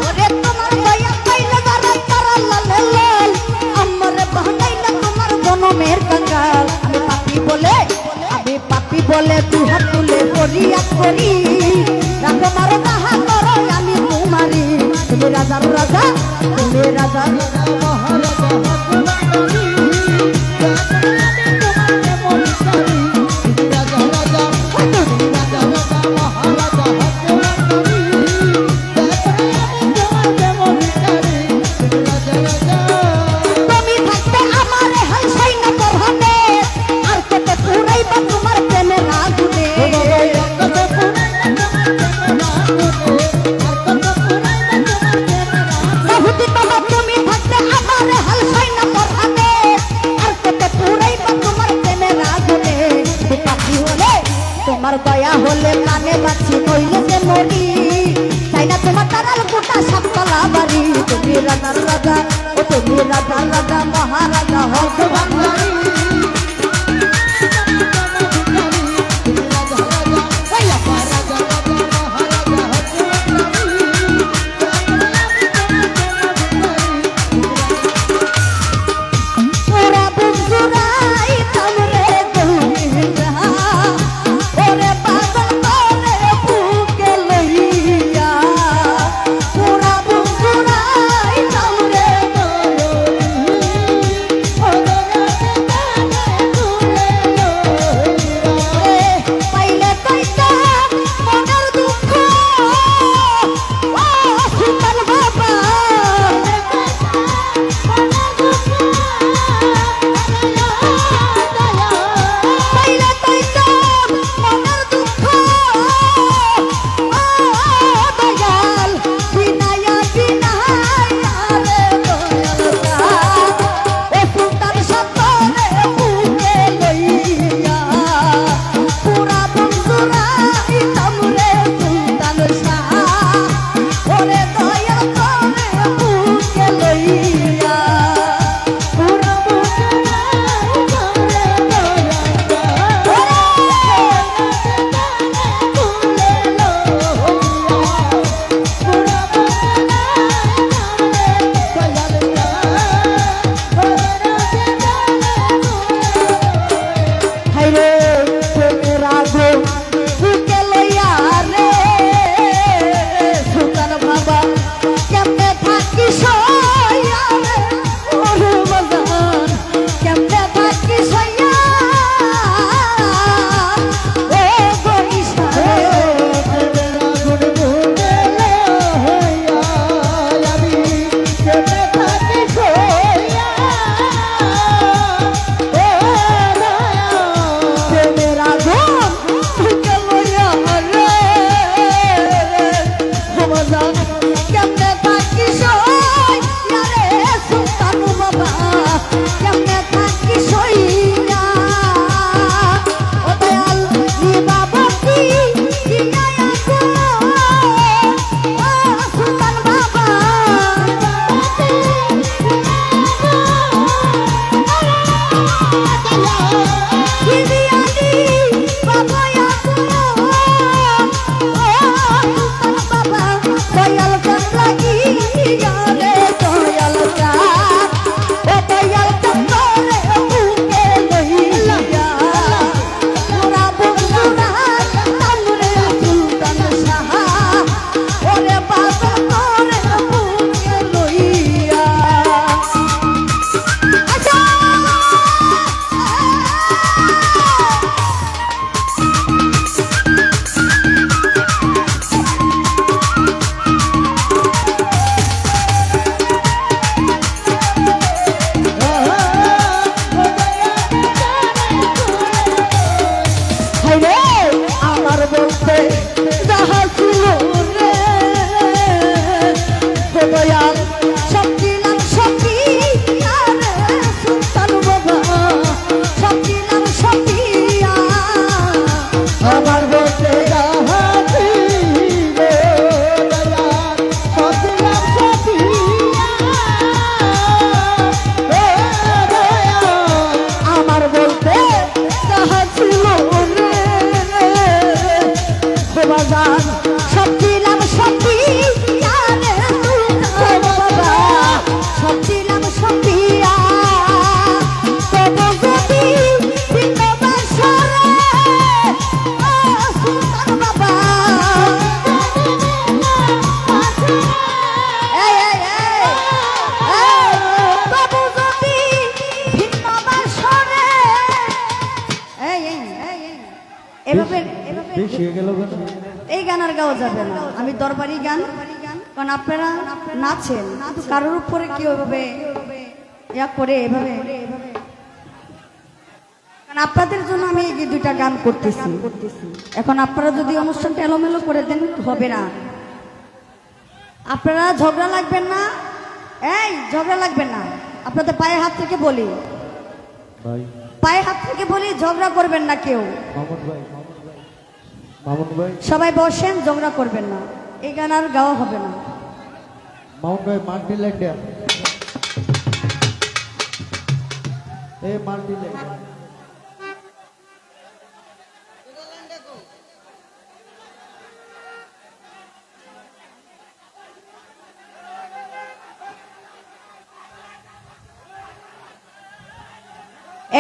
ওরে তোমার দয়া পাইলে তারা তারা লাল হেলাল, আমার বানাইলা তোমার জনমের কাঙ্গা। আমি পাপি বলে দুই হাত তুলে ফরিয়াদ করি, রাখো মারো তাহা করো আমি তোমারি। তুমি রাজার রাজা, তুমি রাজা রাজা মহারাজা হকমান্দারি, দয়া করে আমি তোমার প্রেমের ভিখারি। তুমি রাজা রাজা, তুমি রাজা রাজা মহারাজা হকমান্দারি, দয়া করে আমি তোমার প্রেমের ভিখারি। তুমি রাজা রাজা। তুমি থাকতে আমার হালসাই না পরাতে, আর কত পুরাইবা তোমার প্রেমের আগুনে। সাহুতি বাবা তুমি থাকতে আমার হালসাই না পরাতে, আর কত পুরাইবা তোমার প্রেমের আগুনে। পাপি হলে, তোমার দয়া হলে প্রাণে বাঁচি, নইলে যে মরি। তাই না তোমার তারাল গোটা সাততলা বাড়ি। তুমি রাজার রাজা, ও তুমি রাজার রাজা মহারাজা হকমান্দারি, ওরা বুঝুরাই তামরে দুনিয়া, ওরে পাগল করে বুকে লইয়া। ওরা বুঝুরাই তামরে দুনিয়া, ওরে এভাবে এভাবে বেশি হয়ে গেল কেন? এই গান আর গাওয়া যাবে না। আমি দরবারি গান, কারণ আপনারা নাচেন কিন্তু কারোর উপরে কি ওইভাবে ইয়া করে এভাবে, কারণ আপনাদের জন্য আমি এই দুইটা গান করতেছি। এখন আপনারা যদি অনুষ্ঠানটা এলোমেলো করে দেন হবে না। আপনারা ঝগড়া লাগবেন না, এই ঝগড়া লাগবেন না। আপনাদের পায়ে হাত থেকে বলি, ভাই পায়ে হাত থেকে বলি, ঝগড়া করবেন না কেউ। মামুন ভাই, মামুন ভাই, সবাই বসেন, ঝগড়া করবেন না। এই গান আর গাওয়া হবে না। মামুন ভাই মাল্টি ল্যান্ডে এ মাল্টি ল্যান্ড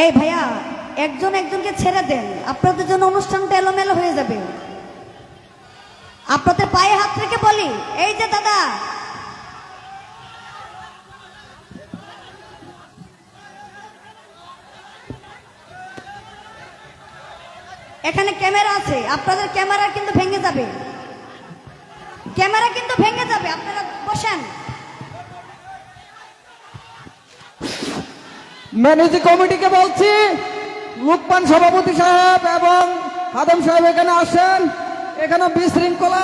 এই ভাইয়া, একজন একজনকে ছেড়ে দেন, আপনাদের জন্য অনুষ্ঠানটা এলোমেলো হয়ে যাবে। আপনাদের পায়ে হাত রেখে বলি, এই যে দাদা, এখানে ক্যামেরা আছে, আপনাদের ক্যামেরা কিন্তু ভেঙে যাবে, ক্যামেরা কিন্তু ভেঙে যাবে। আপনারা বসেন। ম্যানেজিং কমিটিকে বলছি, লুকমান সভাপতি সাহেব এবং হাদম সাহেব এখানে আসেন। এখানে বিশৃঙ্খলা